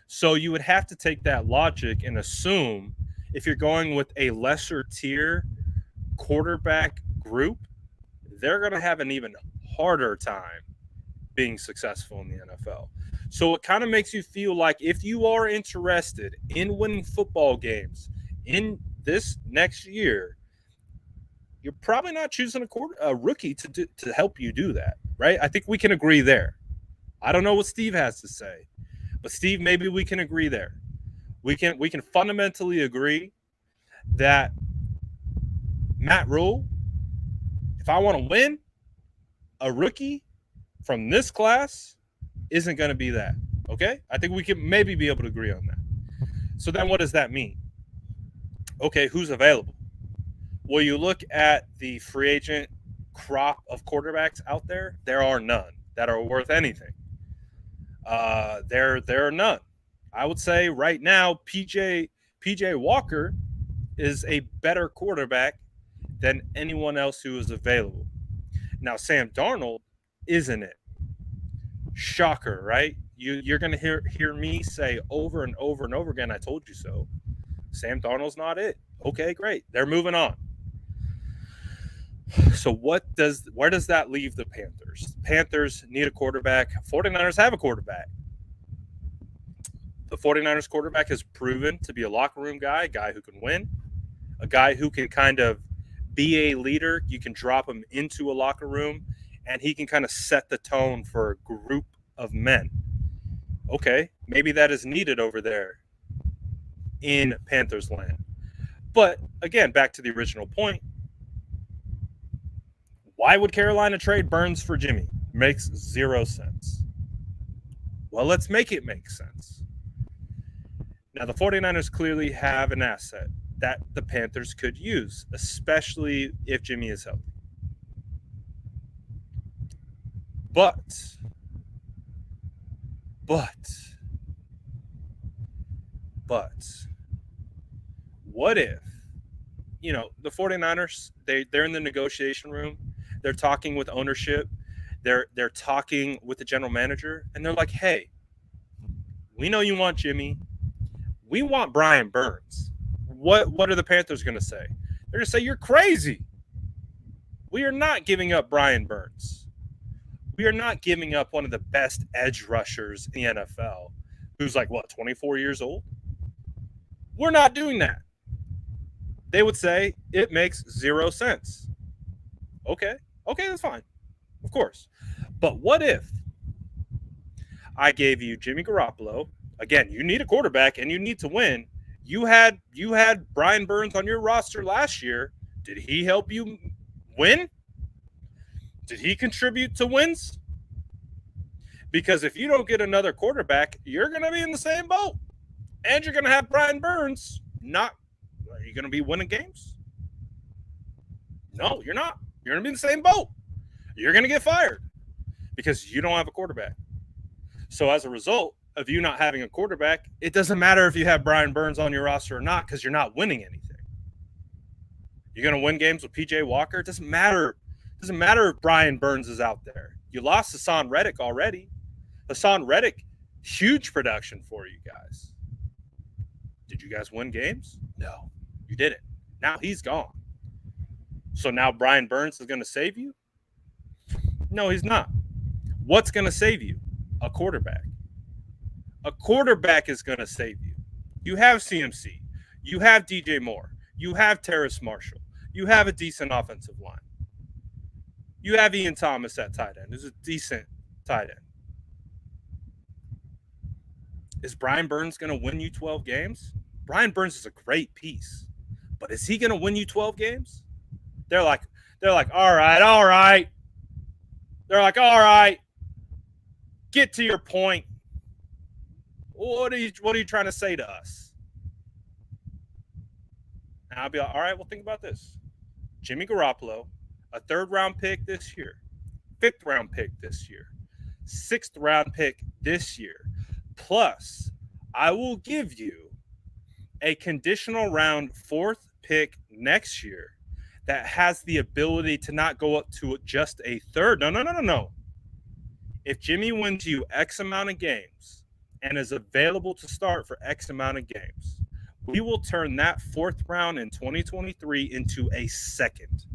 So you would have to take that logic and assume if you're going with a lesser tier quarterback group, they're going to have an even harder time being successful in the NFL. So it kind of makes you feel like if you are interested in winning football games in this next year, you're probably not choosing a rookie to help you do that, right? I think we can agree there. I don't know what Steve has to say, but Steve, maybe we can agree there. We can fundamentally agree that Matt Rule, if I want to win, a rookie from this class isn't going to be that. Okay? I think we can maybe be able to agree on that. So then what does that mean? Okay, who's available? Well, you look at the free agent crop of quarterbacks out there, there are none that are worth anything. There are none. I would say right now, PJ Walker is a better quarterback than anyone else who is available. Now, Sam Darnold isn't it. Shocker, right? You're going to hear me say over and over and over again, I told you so. Sam Darnold's not it. Okay, great. They're moving on. So where does that leave the Panthers? Panthers need a quarterback. 49ers have a quarterback. The 49ers quarterback has proven to be a locker room guy, a guy who can win, a guy who can kind of be a leader. You can drop him into a locker room, and he can kind of set the tone for a group of men. Okay, maybe that is needed over there in Panthers land. But, again, back to the original point, why would Carolina trade Burns for Jimmy? Makes zero sense. Well, let's make it make sense. Now, the 49ers clearly have an asset that the Panthers could use, especially if Jimmy is healthy. But what if, the 49ers, they're in the negotiation room, they're talking with ownership, they're talking with the general manager, and they're like, hey, we know you want Jimmy, we want Brian Burns. What are the Panthers going to say? They're going to say, you're crazy. We are not giving up Brian Burns. We are not giving up one of the best edge rushers in the NFL, who's 24 years old? We're not doing that. They would say it makes zero sense. Okay, that's fine. Of course. But what if I gave you Jimmy Garoppolo? Again, you need a quarterback and you need to win. You had Brian Burns on your roster last year. Did he help you win? Did he contribute to wins? Because if you don't get another quarterback, you're going to be in the same boat. And you're going to have Brian Burns. Are you going to be winning games? No, you're not. You're going to be in the same boat. You're going to get fired because you don't have a quarterback. So as a result of you not having a quarterback, it doesn't matter if you have Brian Burns on your roster or not because you're not winning anything. You're going to win games with PJ Walker. It doesn't matter. It doesn't matter if Brian Burns is out there. You lost Hassan Reddick already. Hassan Reddick, huge production for you guys. Did you guys win games? No, you didn't. Now he's gone. So now Brian Burns is going to save you? No, he's not. What's going to save you? A quarterback. A quarterback is going to save you. You have CMC. You have DJ Moore. You have Terrace Marshall. You have a decent offensive line. You have Ian Thomas at tight end. Who's a decent tight end. Is Brian Burns going to win you 12 games? Brian Burns is a great piece, but is he going to win you 12 games? They're like, all right. They're like, all right, get to your point. What are you trying to say to us? And I'll be like, all right, well, think about this. Jimmy Garoppolo, a 3rd-round pick this year, 5th-round pick this year, 6th-round pick this year. Plus, I will give you a conditional round 4th pick next year that has the ability to not go up to just a 3rd. No. If Jimmy wins you X amount of games and is available to start for X amount of games, we will turn that 4th round in 2023 into a 2nd.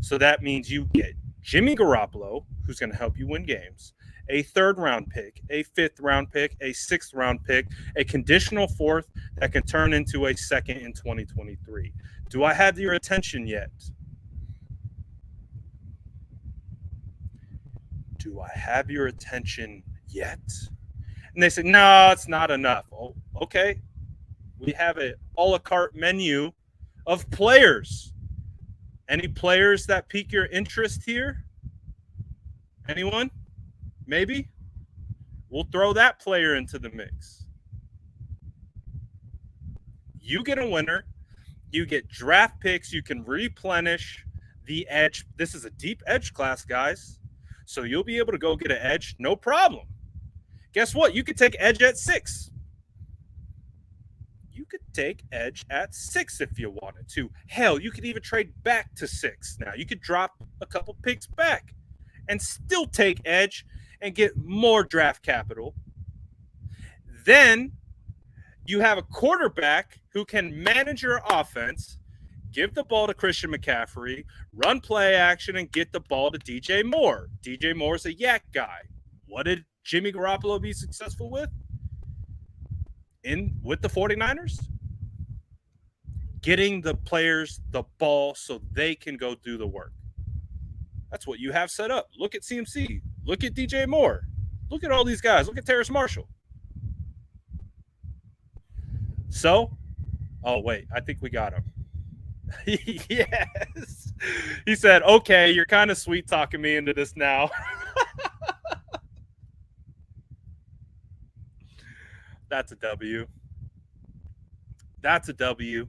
So that means you get Jimmy Garoppolo, who's going to help you win games, a 3rd-round pick, a 5th-round pick, a 6th-round pick, a conditional 4th that can turn into a 2nd in 2023. Do I have your attention yet? Do I have your attention yet? And they say, no, it's not enough. Oh, okay. We have an a la carte menu of players. Any players that pique your interest here? Anyone? Maybe? We'll throw that player into the mix. You get a winner. You get draft picks. You can replenish the edge. This is a deep edge class, guys. So you'll be able to go get an edge, no problem. Guess what? You could take edge at 6. You could take edge at 6 if you wanted to. Hell, you could even trade back to 6. Now, you could drop a couple picks back and still take edge and get more draft capital. Then you have a quarterback who can manage your offense, give the ball to Christian McCaffrey, run play action, and get the ball to DJ Moore. DJ Moore is a yak guy. What did Jimmy Garoppolo be successful with? With the 49ers? Getting the players the ball so they can go do the work. That's what you have set up. Look at CMC. Look at DJ Moore. Look at all these guys. Look at Terrace Marshall. So, oh, wait. I think we got him. Yes. He said, okay, you're kind of sweet talking me into this now. That's a W. That's a W.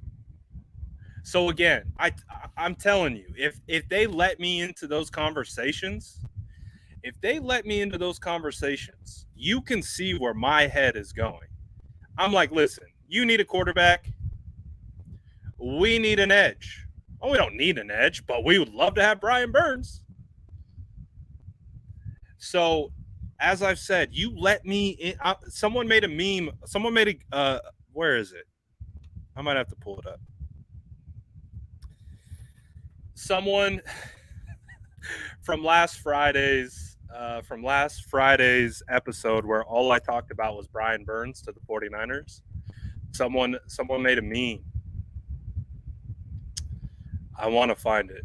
So again, I'm telling you, if they let me into those conversations, you can see where my head is going. I'm like, listen, you need a quarterback. We need an edge. Oh, we don't need an edge, but we would love to have Brian Burns. So, as I've said, you let me in. Someone made a meme. Someone made a, where is it? I might have to pull it up. Someone from last Friday's episode where all I talked about was Brian Burns to the 49ers. Someone made a meme. I want to find it.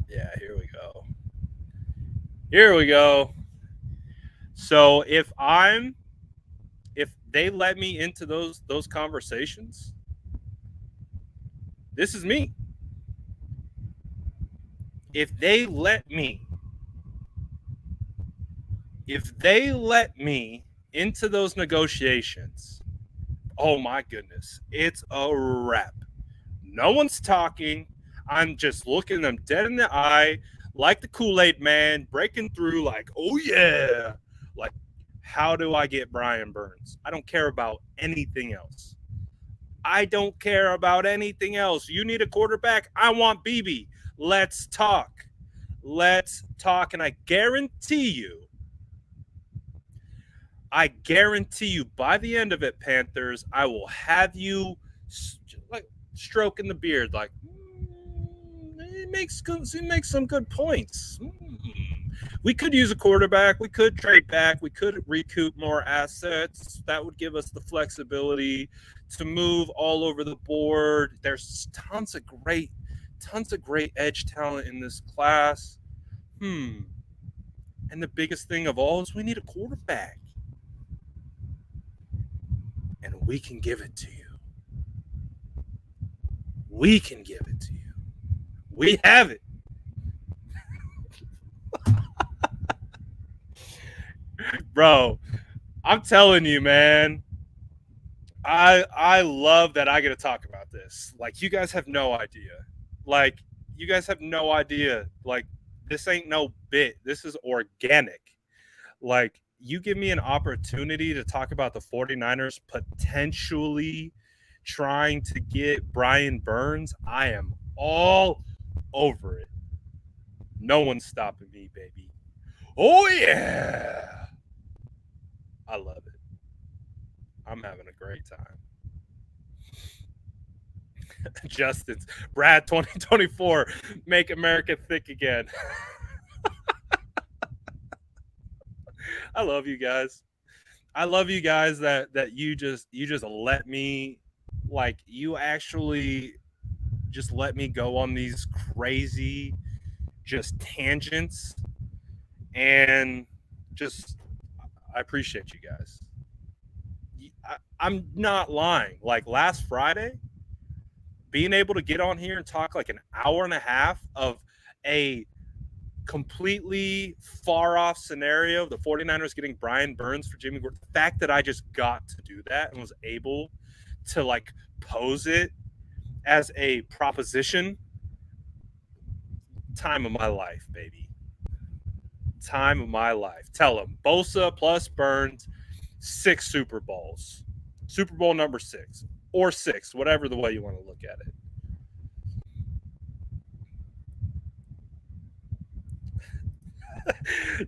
Yeah, here we go. So if they let me into those conversations, this is me. If they let me into those negotiations, oh my goodness, it's a wrap. No one's talking. I'm just looking them dead in the eye, like the Kool-Aid man, breaking through like, oh yeah. Like, how do I get Brian Burns? I don't care about anything else. You need a quarterback? I want BB. Let's talk. And I guarantee you by the end of it, Panthers, I will have you like stroking the beard like, he makes some good points. We could use a quarterback. We could trade back. We could recoup more assets. That would give us the flexibility to move all over the board. There's tons of great edge talent in this class. And the biggest thing of all is we need a quarterback. And we can give it to you. We can give it to you. We have it. Bro, I'm telling you, man. I love that I get to talk about this. Like, you guys have no idea. Like, you guys have no idea. Like, this ain't no bit. This is organic. Like, you give me an opportunity to talk about the 49ers potentially trying to get Brian Burns, I am all over it. No one's stopping me, baby. Oh, yeah. I love it. I'm having a great time. Justin's Brad 2024, make America thick again. I love you guys. I love you guys that you just let me, like, you actually just let me go on these crazy just tangents, and just I appreciate you guys. I'm not lying. Like, last Friday, being able to get on here and talk like an hour and a half of a completely far off scenario, the 49ers getting Brian Burns for Jimmy Garoppolo, the fact that I just got to do that and was able to, like, pose it as a proposition, time of my life, baby. Time of my life. Tell them Bosa plus Burns, 6 Super Bowls. Super Bowl number 6 or 6, whatever the way you want to look at it.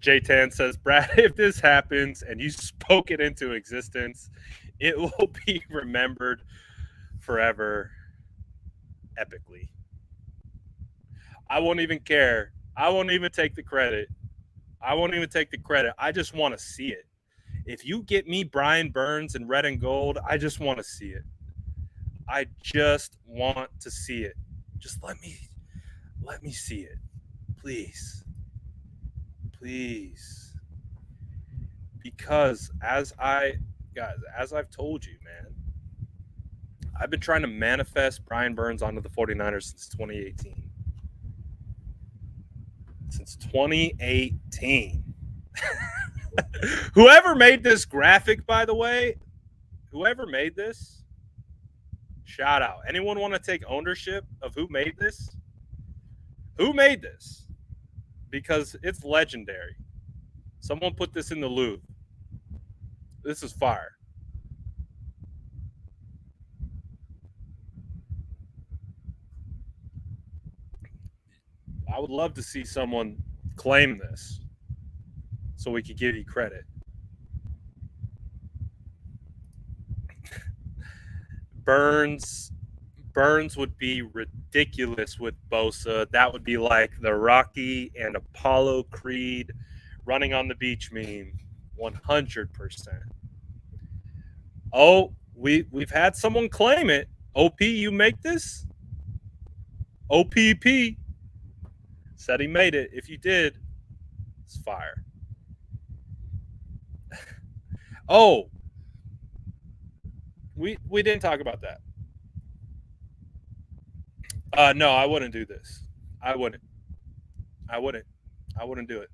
J-Tan says, Brad, if this happens and you spoke it into existence, it will be remembered forever epically. I won't even care. I won't even take the credit. I just want to see it. If you get me Brian Burns in red and gold, I just want to see it. I just want to see it. Just let me see it. Please. Please. Because as I've told you, man, I've been trying to manifest Brian Burns onto the 49ers since 2018. Since 2018. Whoever made this graphic, by the way, whoever made this, shout out. Anyone want to take ownership of who made this? Who made this? Because it's legendary. Someone put this in the Louvre. This is fire. I would love to see someone claim this so we could give you credit. Burns would be ridiculous with Bosa. That would be like the Rocky and Apollo Creed running on the beach meme. 100%. Oh, we've had someone claim it. OP, you make this? OPP said he made it. If you did, it's fire. Oh, we didn't talk about that. No, I wouldn't do this. I wouldn't do it.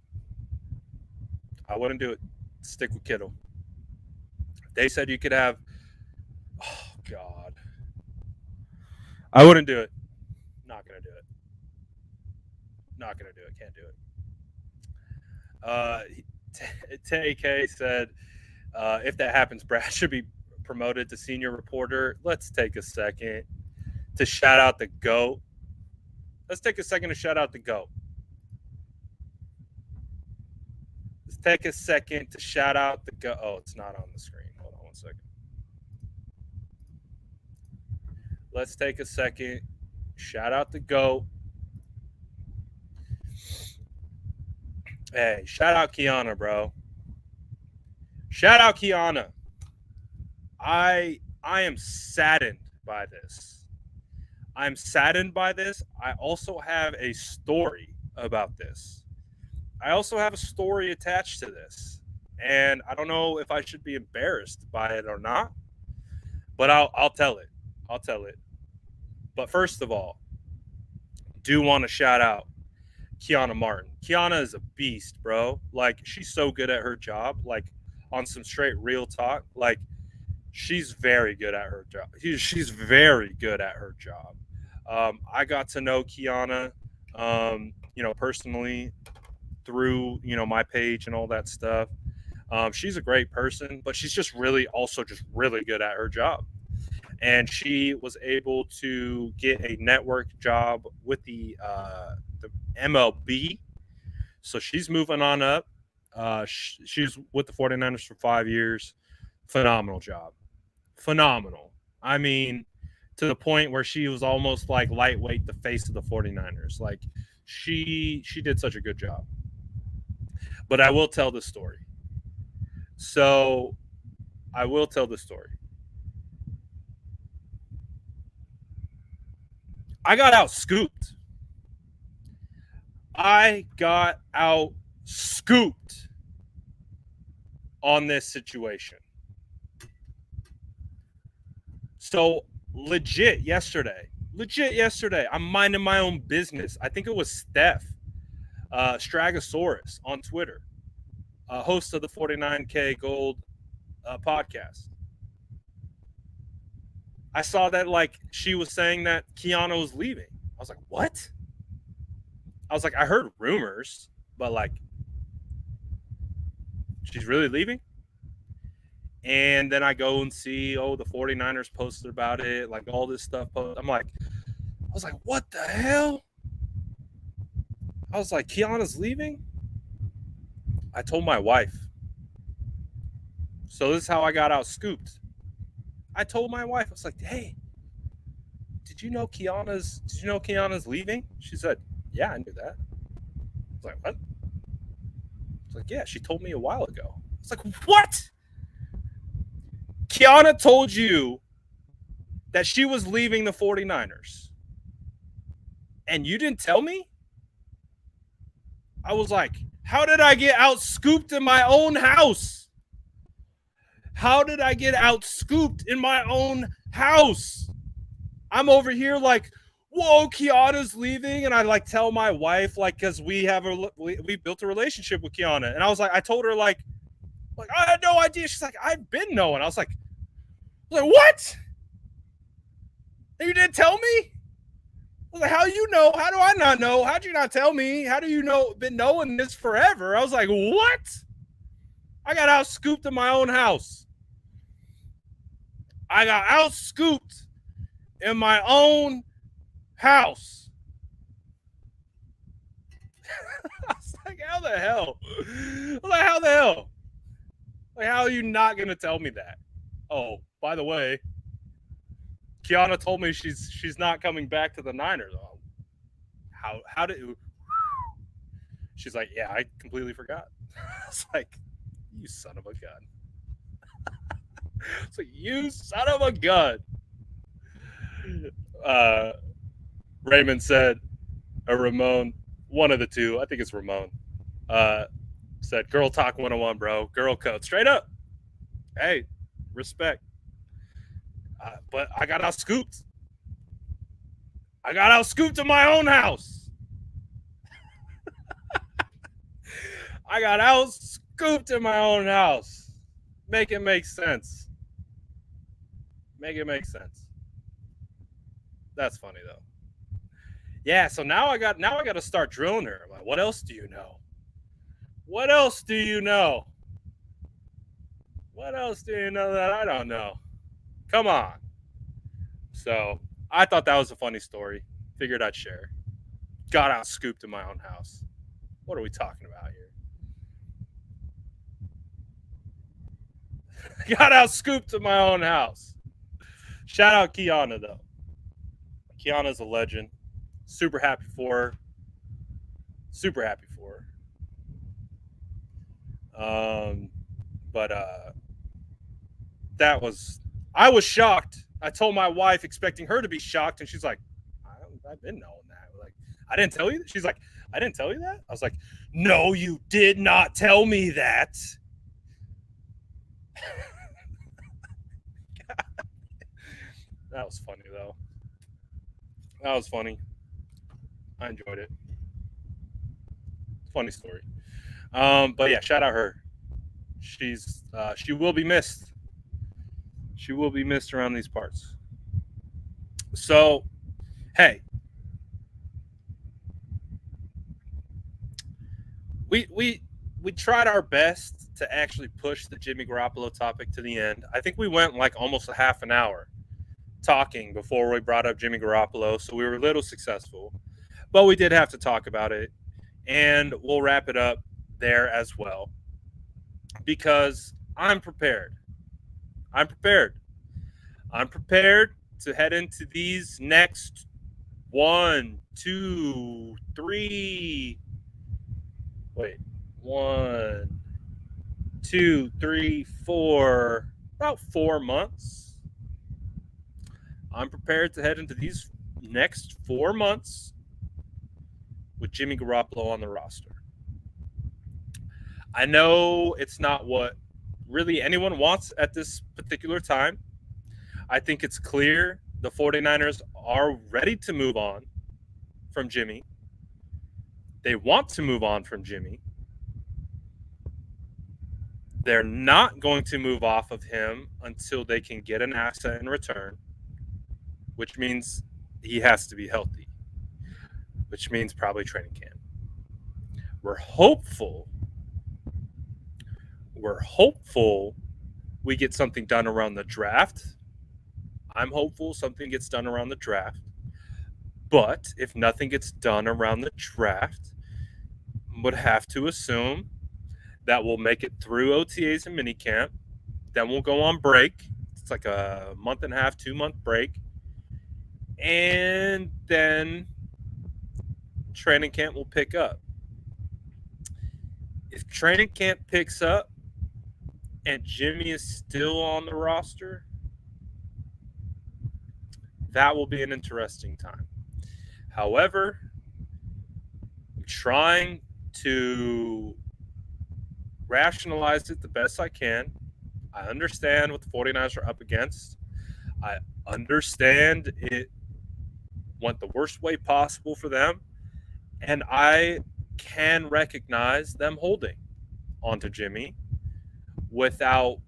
I wouldn't do it. Stick with Kittle. They said you could have. Oh, God. I wouldn't do it. Not going to do it. Not going to do it. Can't do it. TK said, if that happens, Brad should be promoted to senior reporter. Let's take a second to shout out the GOAT. Let's take a second to shout out the GOAT. Let's take a second to shout out the GOAT. Oh, it's not on the screen. Hold on one second. Let's take a second. Shout out the GOAT. Hey, shout out Kiana, bro. Shout out Kiana. I am saddened by this. I'm saddened by this. I also have a story about this. I also have a story attached to this, and I don't know if I should be embarrassed by it or not, but I'll tell it. I'll tell it. But first of all, do want to shout out Kiana Martin. Kiana is a beast, bro. Like, she's so good at her job. Like, on some straight real talk, like, she's very good at her job. She's very good at her job. I got to know Kiana, personally through, my page and all that stuff. She's a great person, but she's just really good at her job. And she was able to get a network job with the MLB. So she's moving on up. She's with the 49ers for 5 years. Phenomenal job. Phenomenal. I mean, to the point where she was almost like lightweight the face of the 49ers. Like, she did such a good job. But I will tell the story. So I will tell the story. I got out scooped. On this situation. So legit yesterday, I'm minding my own business. I think it was Steph Stragasaurus on Twitter, host of the 49K Gold podcast. I saw that, like, she was saying that Kiana was leaving. I was like, what? I was like, I heard rumors, but, like, she's really leaving? And then I go and see, the 49ers posted about it, like, all this stuff. I was like, what the hell? I was like, Kiana's leaving? I told my wife. So this is how I got out scooped. I told my wife, I was like, hey, did you know Kiana's leaving? She said, yeah, I knew that. I was like, what? I was like, yeah, she told me a while ago. I was like, what? Kiana told you that she was leaving the 49ers, and you didn't tell me? I was like, how did I get out scooped in my own house? How did I get out scooped in my own house? I'm over here like, whoa, Kiana's leaving. And I like tell my wife, like, because we built a relationship with Kiana. And I was like, I told her like, I had no idea. She's like, I've been knowing. I was like, what? You didn't tell me? I was like, how do you know? How do I not know? How'd you not tell me? How do you know? Been knowing this forever? I was like, what? I got out scooped in my own house. I got out scooped in my own house. I was like, how the hell? I was like, how the hell? Like, how are you not going to tell me that? Oh, by the way, Kiana told me she's not coming back to the Niners. Oh, how did? She's like, yeah, I completely forgot. I was like, you son of a gun. It's like, you son of a gun. Raymond said, or Ramon, one of the two, I think it's Ramon, said, girl talk 101, bro. Girl code. Straight up. Hey, respect. But I got out scooped. I got out scooped in my own house. I got out scooped in my own house. Make it make sense. Make it make sense. That's funny though. Yeah, so now I got to start drilling her. Like, what else do you know? What else do you know? What else do you know that I don't know? Come on. So I thought that was a funny story. Figured I'd share. Got out scooped in my own house. What are we talking about here? Got out scooped in my own house. Shout out Kiana, though. Kiana's a legend. Super happy for her. Super happy for her. But I was shocked. I told my wife expecting her to be shocked, and she's like, I've been knowing that. Like, I didn't tell you. She's like, I didn't tell you that? I was like, no, you did not tell me that. That was funny, though. That was funny. I enjoyed it. Funny story. But yeah, shout out her. She will be missed. She will be missed around these parts. So, hey, we tried our best to actually push the Jimmy Garoppolo topic to the end. I think we went like almost a half an hour talking before we brought up Jimmy Garoppolo, so we were a little successful. But we did have to talk about it, and we'll wrap it up there as well because I'm prepared. I'm prepared. I'm prepared to head into these next 1, 2, 3. Wait, 1, 2, 3, 4, about 4 months. I'm prepared to head into these next 4 months with Jimmy Garoppolo on the roster. I know it's not what really anyone wants at this particular time. I think it's clear the 49ers are ready to move on from Jimmy. They want to move on from Jimmy. They're not going to move off of him until they can get an asset in return, which means he has to be healthy, which means probably training camp. We're hopeful we get something done around the draft. I'm hopeful something gets done around the draft. But if nothing gets done around the draft, would have to assume that we'll make it through OTAs and minicamp. Then we'll go on break. It's like a month and a half, 2-month break. And then training camp will pick up. If training camp picks up and Jimmy is still on the roster, that will be an interesting time. However, I'm trying to rationalize it the best I can. I understand what the 49ers are up against. I understand it went the worst way possible for them. And I can recognize them holding onto Jimmy without,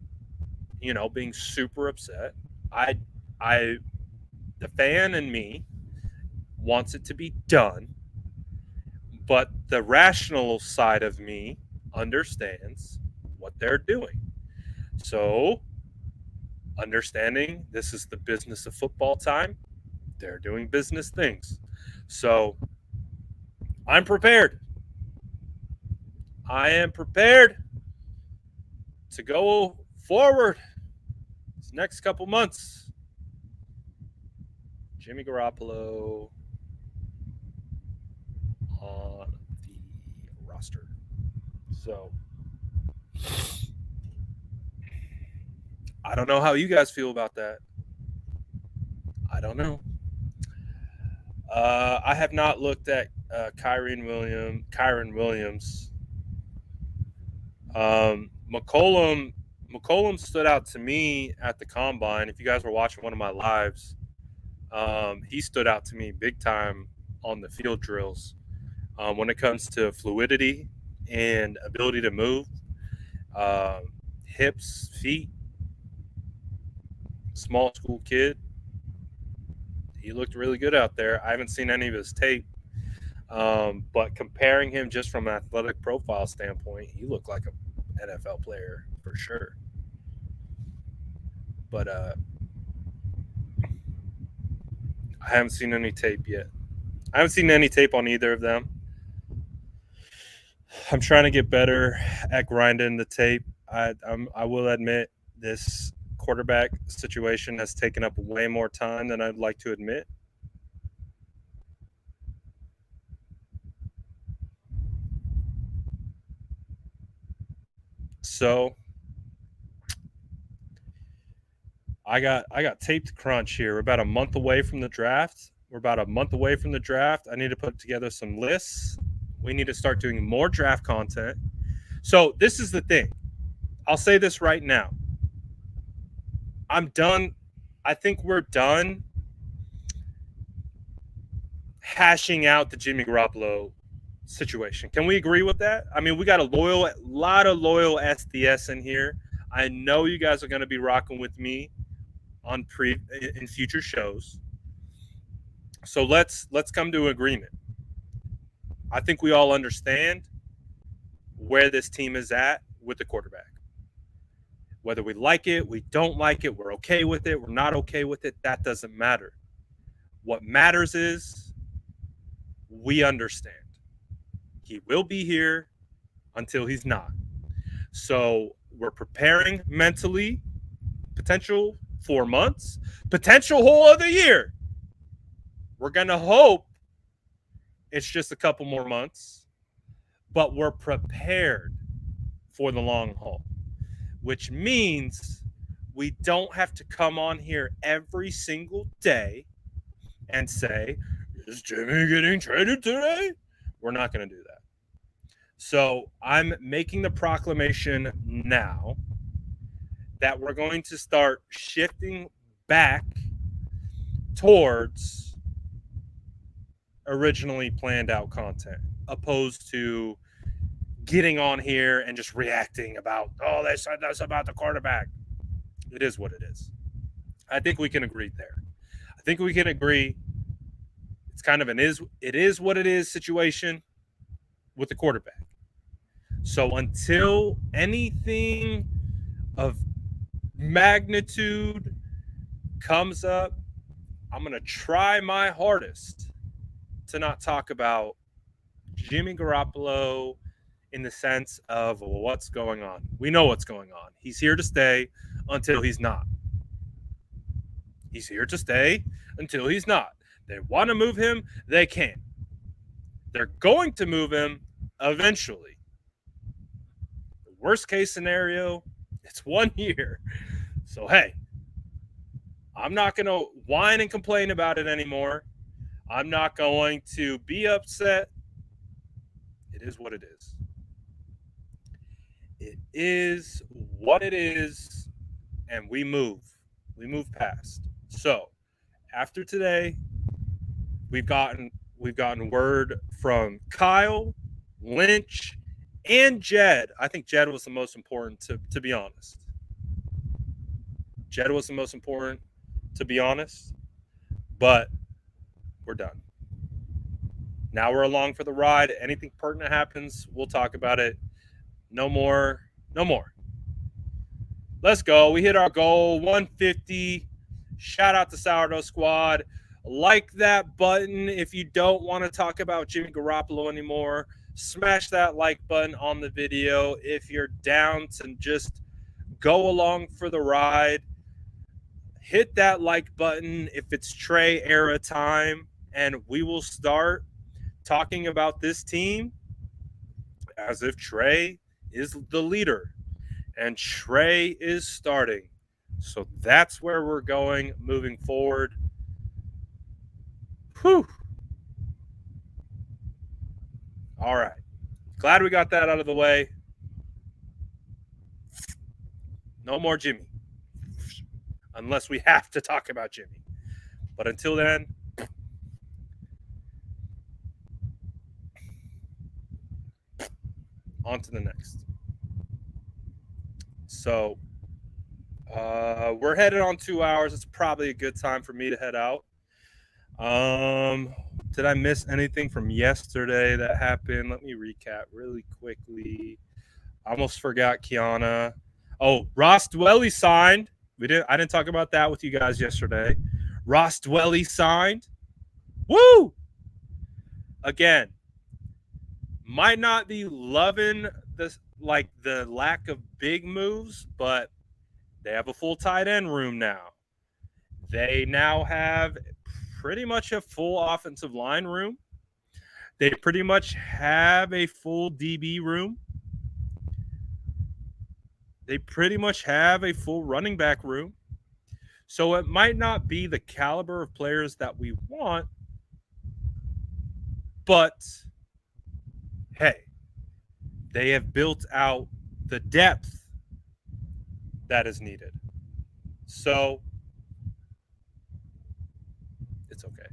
being super upset. The fan in me wants it to be done, but the rational side of me understands what they're doing. So, understanding this is the business of football time, they're doing business things. So, I'm prepared. I am prepared to go forward this next couple months. Jimmy Garoppolo on the roster. So, I don't know how you guys feel about that. I don't know. I have not looked at Kyron Williams. McCollum stood out to me at the combine. If you guys were watching one of my lives, he stood out to me big time on the field drills when it comes to fluidity and ability to move, hips, feet. Small school kid. He looked really good out there. I haven't seen any of his tape, but comparing him just from an athletic profile standpoint, he looked like an NFL player for sure. But I haven't seen any tape yet. I haven't seen any tape on either of them. I'm trying to get better at grinding the tape. I will admit this quarterback situation has taken up way more time than I'd like to admit. So I got tape to crunch here. We're about a month away from the draft. I need to put together some lists We need to start doing more draft content. So this is the thing. I'll say this right now. I'm done. I think we're done hashing out the Jimmy Garoppolo situation. Can we agree with that? I mean, we got a lot of loyal SDS in here. I know you guys are going to be rocking with me on in future shows. So let's come to an agreement. I think we all understand where this team is at with the quarterback. Whether we like it, we don't like it, we're okay with it, we're not okay with it, that doesn't matter. What matters is we understand. He will be here until he's not. So we're preparing mentally, potential 4 months, potential whole other year. We're going to hope it's just a couple more months, but we're prepared for the long haul, which means we don't have to come on here every single day and say, is Jimmy getting traded today? We're not going to do that. So I'm making the proclamation now that we're going to start shifting back towards originally planned out content, opposed to getting on here and just reacting about, oh, they said that's about the quarterback. It is what it is. I think we can agree there. I think we can agree it's kind of it is what it is situation with the quarterback. So until anything of magnitude comes up, I'm going to try my hardest to not talk about Jimmy Garoppolo in the sense of what's going on. We know what's going on. He's here to stay until he's not. He's here to stay until he's not. They want to move him, they can't. They're going to move him eventually. The worst case scenario, it's 1 year. So, hey, I'm not going to whine and complain about it anymore. I'm not going to be upset. It is what it is. It is what it is, and we move. We move past. So, after today, we've gotten word from Kyle, Lynch, and Jed. I think Jed was the most important, to be honest. Jed was the most important, to be honest. But we're done. Now we're along for the ride. Anything pertinent happens, we'll talk about it. No more. No more. Let's go. We hit our goal, 150. Shout out to Sourdough Squad. Like that button if you don't want to talk about Jimmy Garoppolo anymore. Smash that like button on the video if you're down to just go along for the ride. Hit that like button if it's Trey era time, and we will start talking about this team as if Trey is the leader and Trey is starting. So that's where we're going moving forward. Whew. All right. Glad we got that out of the way. No more Jimmy. Unless we have to talk about Jimmy. But until then, on to the next. So we're headed on 2 hours. It's probably a good time for me to head out. Did I miss anything from yesterday that happened? Let me recap really quickly. I almost forgot Kiana. Oh, Ross Dwelly signed. I didn't talk about that with you guys yesterday. Ross Dwelly signed. Woo! Again, might not be loving this, like the lack of big moves, but they have a full tight end room now. They now have pretty much a full offensive line room. They pretty much have a full DB room. They pretty much have a full running back room. So it might not be the caliber of players that we want, but hey, they have built out the depth that is needed. So it's okay.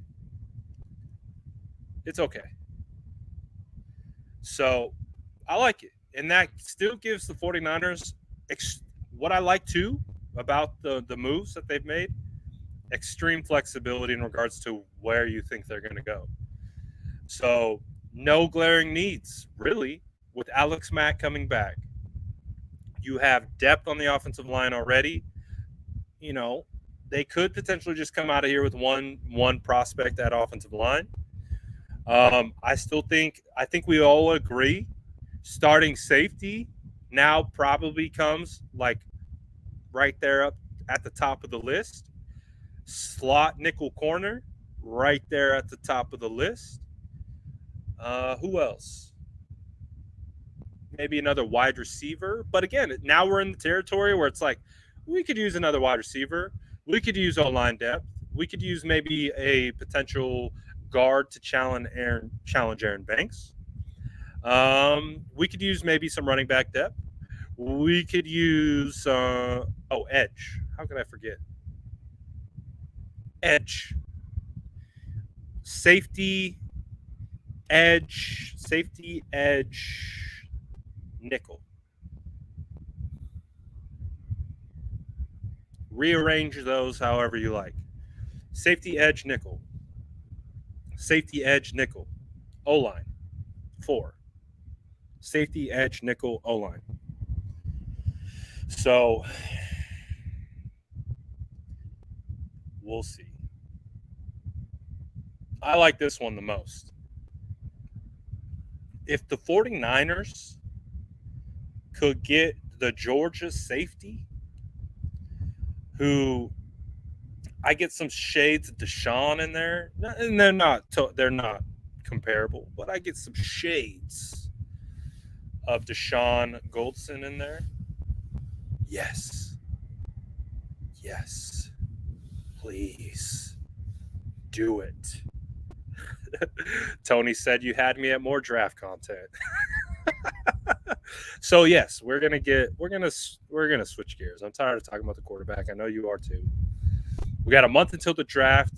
It's okay. So I like it. And that still gives the 49ers what I like too about the moves that they've made, extreme flexibility in regards to where you think they're going to go. So no glaring needs, really, with Alex Mack coming back. You have depth on the offensive line already. You know, they could potentially just come out of here with one prospect at offensive line. I think we all agree starting safety now probably comes like right there up at the top of the list. Slot nickel corner right there at the top of the list. Who else? Maybe another wide receiver. But again, now we're in the territory where it's like we could use another wide receiver. We could use O-line depth. We could use maybe a potential guard to challenge Aaron Banks. We could use maybe some running back depth. We could use edge. How could I forget? Edge. Safety, edge, nickel. Rearrange those however you like. Safety, edge, nickel. Safety, edge, nickel. O-line. 4. Safety, edge, nickel, O-line. So we'll see. I like this one the most. If the 49ers could get the Georgia safety, who I get some shades of Deshaun in there, and they're not comparable, but I get some shades of Deshaun Goldson in there. Yes, please do it. Tony said you had me at more draft content. So yes, we're gonna switch gears. I'm tired of talking about the quarterback. I know you are too. We got a month until the draft.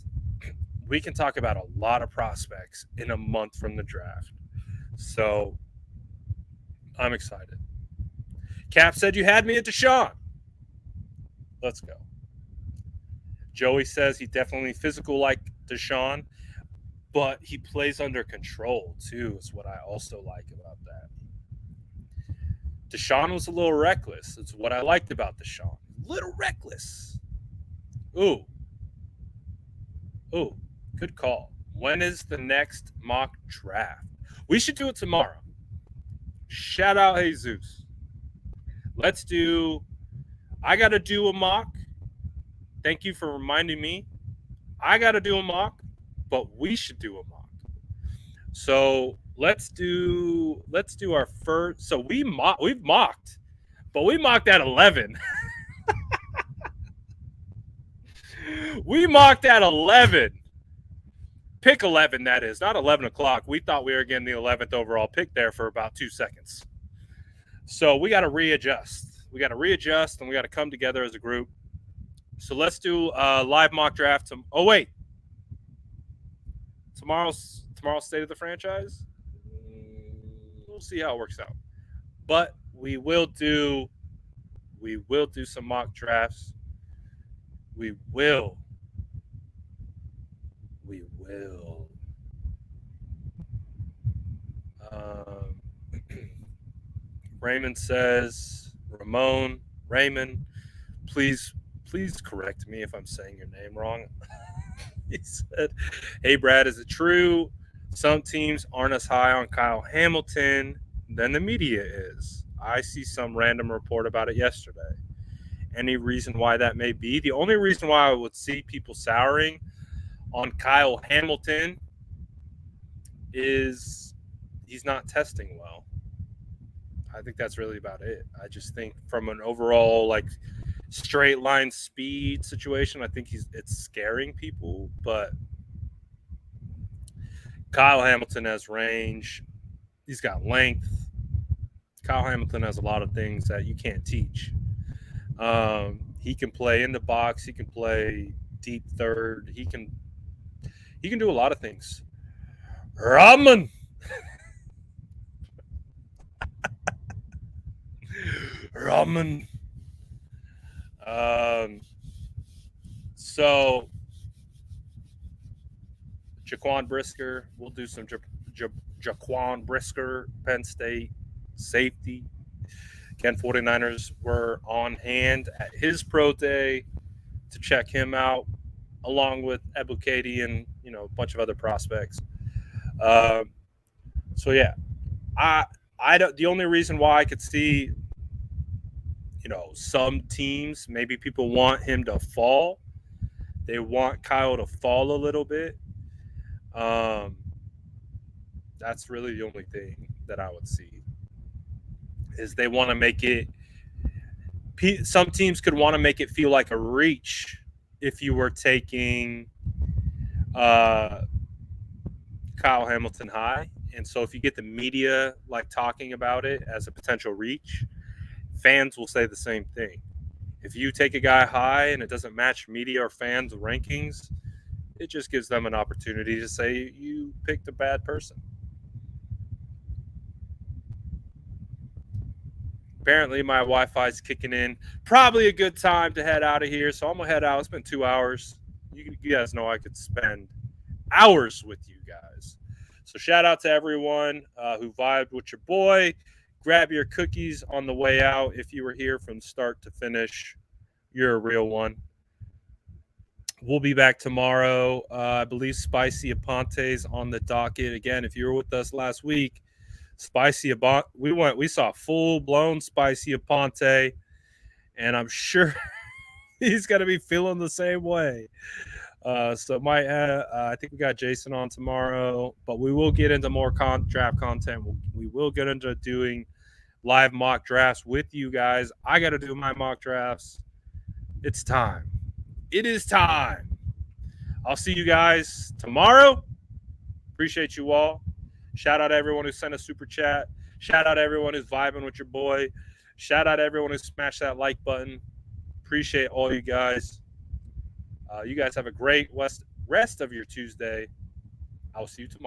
We can talk about a lot of prospects in a month from the draft. So I'm excited. Cap said you had me at Deshaun. Let's go. Joey says he definitely physical like Deshaun, but he plays under control too, is what I also like about that. Deshaun was a little reckless. It's what I liked about Deshaun. Little reckless. Ooh, good call. When is the next mock draft? We should do it tomorrow. Shout out Jesus. I got to do a mock. Thank you for reminding me. I got to do a mock, but we should do a mock. So let's do our first. So we've mocked, but we mocked at 11. We mocked at 11. Pick 11, that is. Not 11 o'clock. We thought we were getting the 11th overall pick there for about 2 seconds. So we got to readjust. We got to readjust, and we got to come together as a group. So let's do a live mock draft. Wait. Tomorrow's state of the franchise? We'll see how it works out. But we will do some mock drafts. We will. Raymond says, Raymond, please correct me if I'm saying your name wrong. He said, hey, Brad, is it true some teams aren't as high on Kyle Hamilton than the media is? I see some random report about it yesterday. Any reason why that may be? The only reason why I would see people souring on Kyle Hamilton is he's not testing well. I think that's really about it. I just think from an overall straight line speed situation, I think it's scaring people. But Kyle Hamilton has range. He's got length. Kyle Hamilton has a lot of things that you can't teach. He can play in the box. He can play deep third. He can do a lot of things. Ramen. Ramen. So Jaquan Brisker, we'll do some Jaquan Brisker, Penn State safety. Again, 49ers were on hand at his pro day to check him out, along with Ebukati and a bunch of other prospects. So yeah, I don't. The only reason why I could see, some teams, maybe people want him to fall. They want Kyle to fall a little bit. That's really the only thing that I would see is they want to make it. Some teams could want to make it feel like a reach if you were taking Kyle Hamilton high. And so if you get the media talking about it as a potential reach, fans will say the same thing. If you take a guy high and it doesn't match media or fans' rankings, it just gives them an opportunity to say you picked a bad person. Apparently, my Wi-Fi is kicking in. Probably a good time to head out of here. So I'm going to head out. It's been 2 hours. You guys know I could spend hours with you guys. So shout out to everyone who vibed with your boy. Grab your cookies on the way out. If you were here from start to finish, you're a real one. We'll be back tomorrow. I believe Spicy Aponte's on the docket. Again, if you were with us last week, we saw full-blown Spicy Aponte, and I'm sure he's going to be feeling the same way. I think we got Jason on tomorrow, but we will get into more draft content. We will get into doing live mock drafts with you guys. I got to do my mock drafts. It's time. It is time. I'll see you guys tomorrow. Appreciate you all. Shout out to everyone who sent a super chat. Shout out to everyone who's vibing with your boy. Shout out to everyone who smashed that like button. Appreciate all you guys. You guys have a great rest of your Tuesday. I'll see you tomorrow.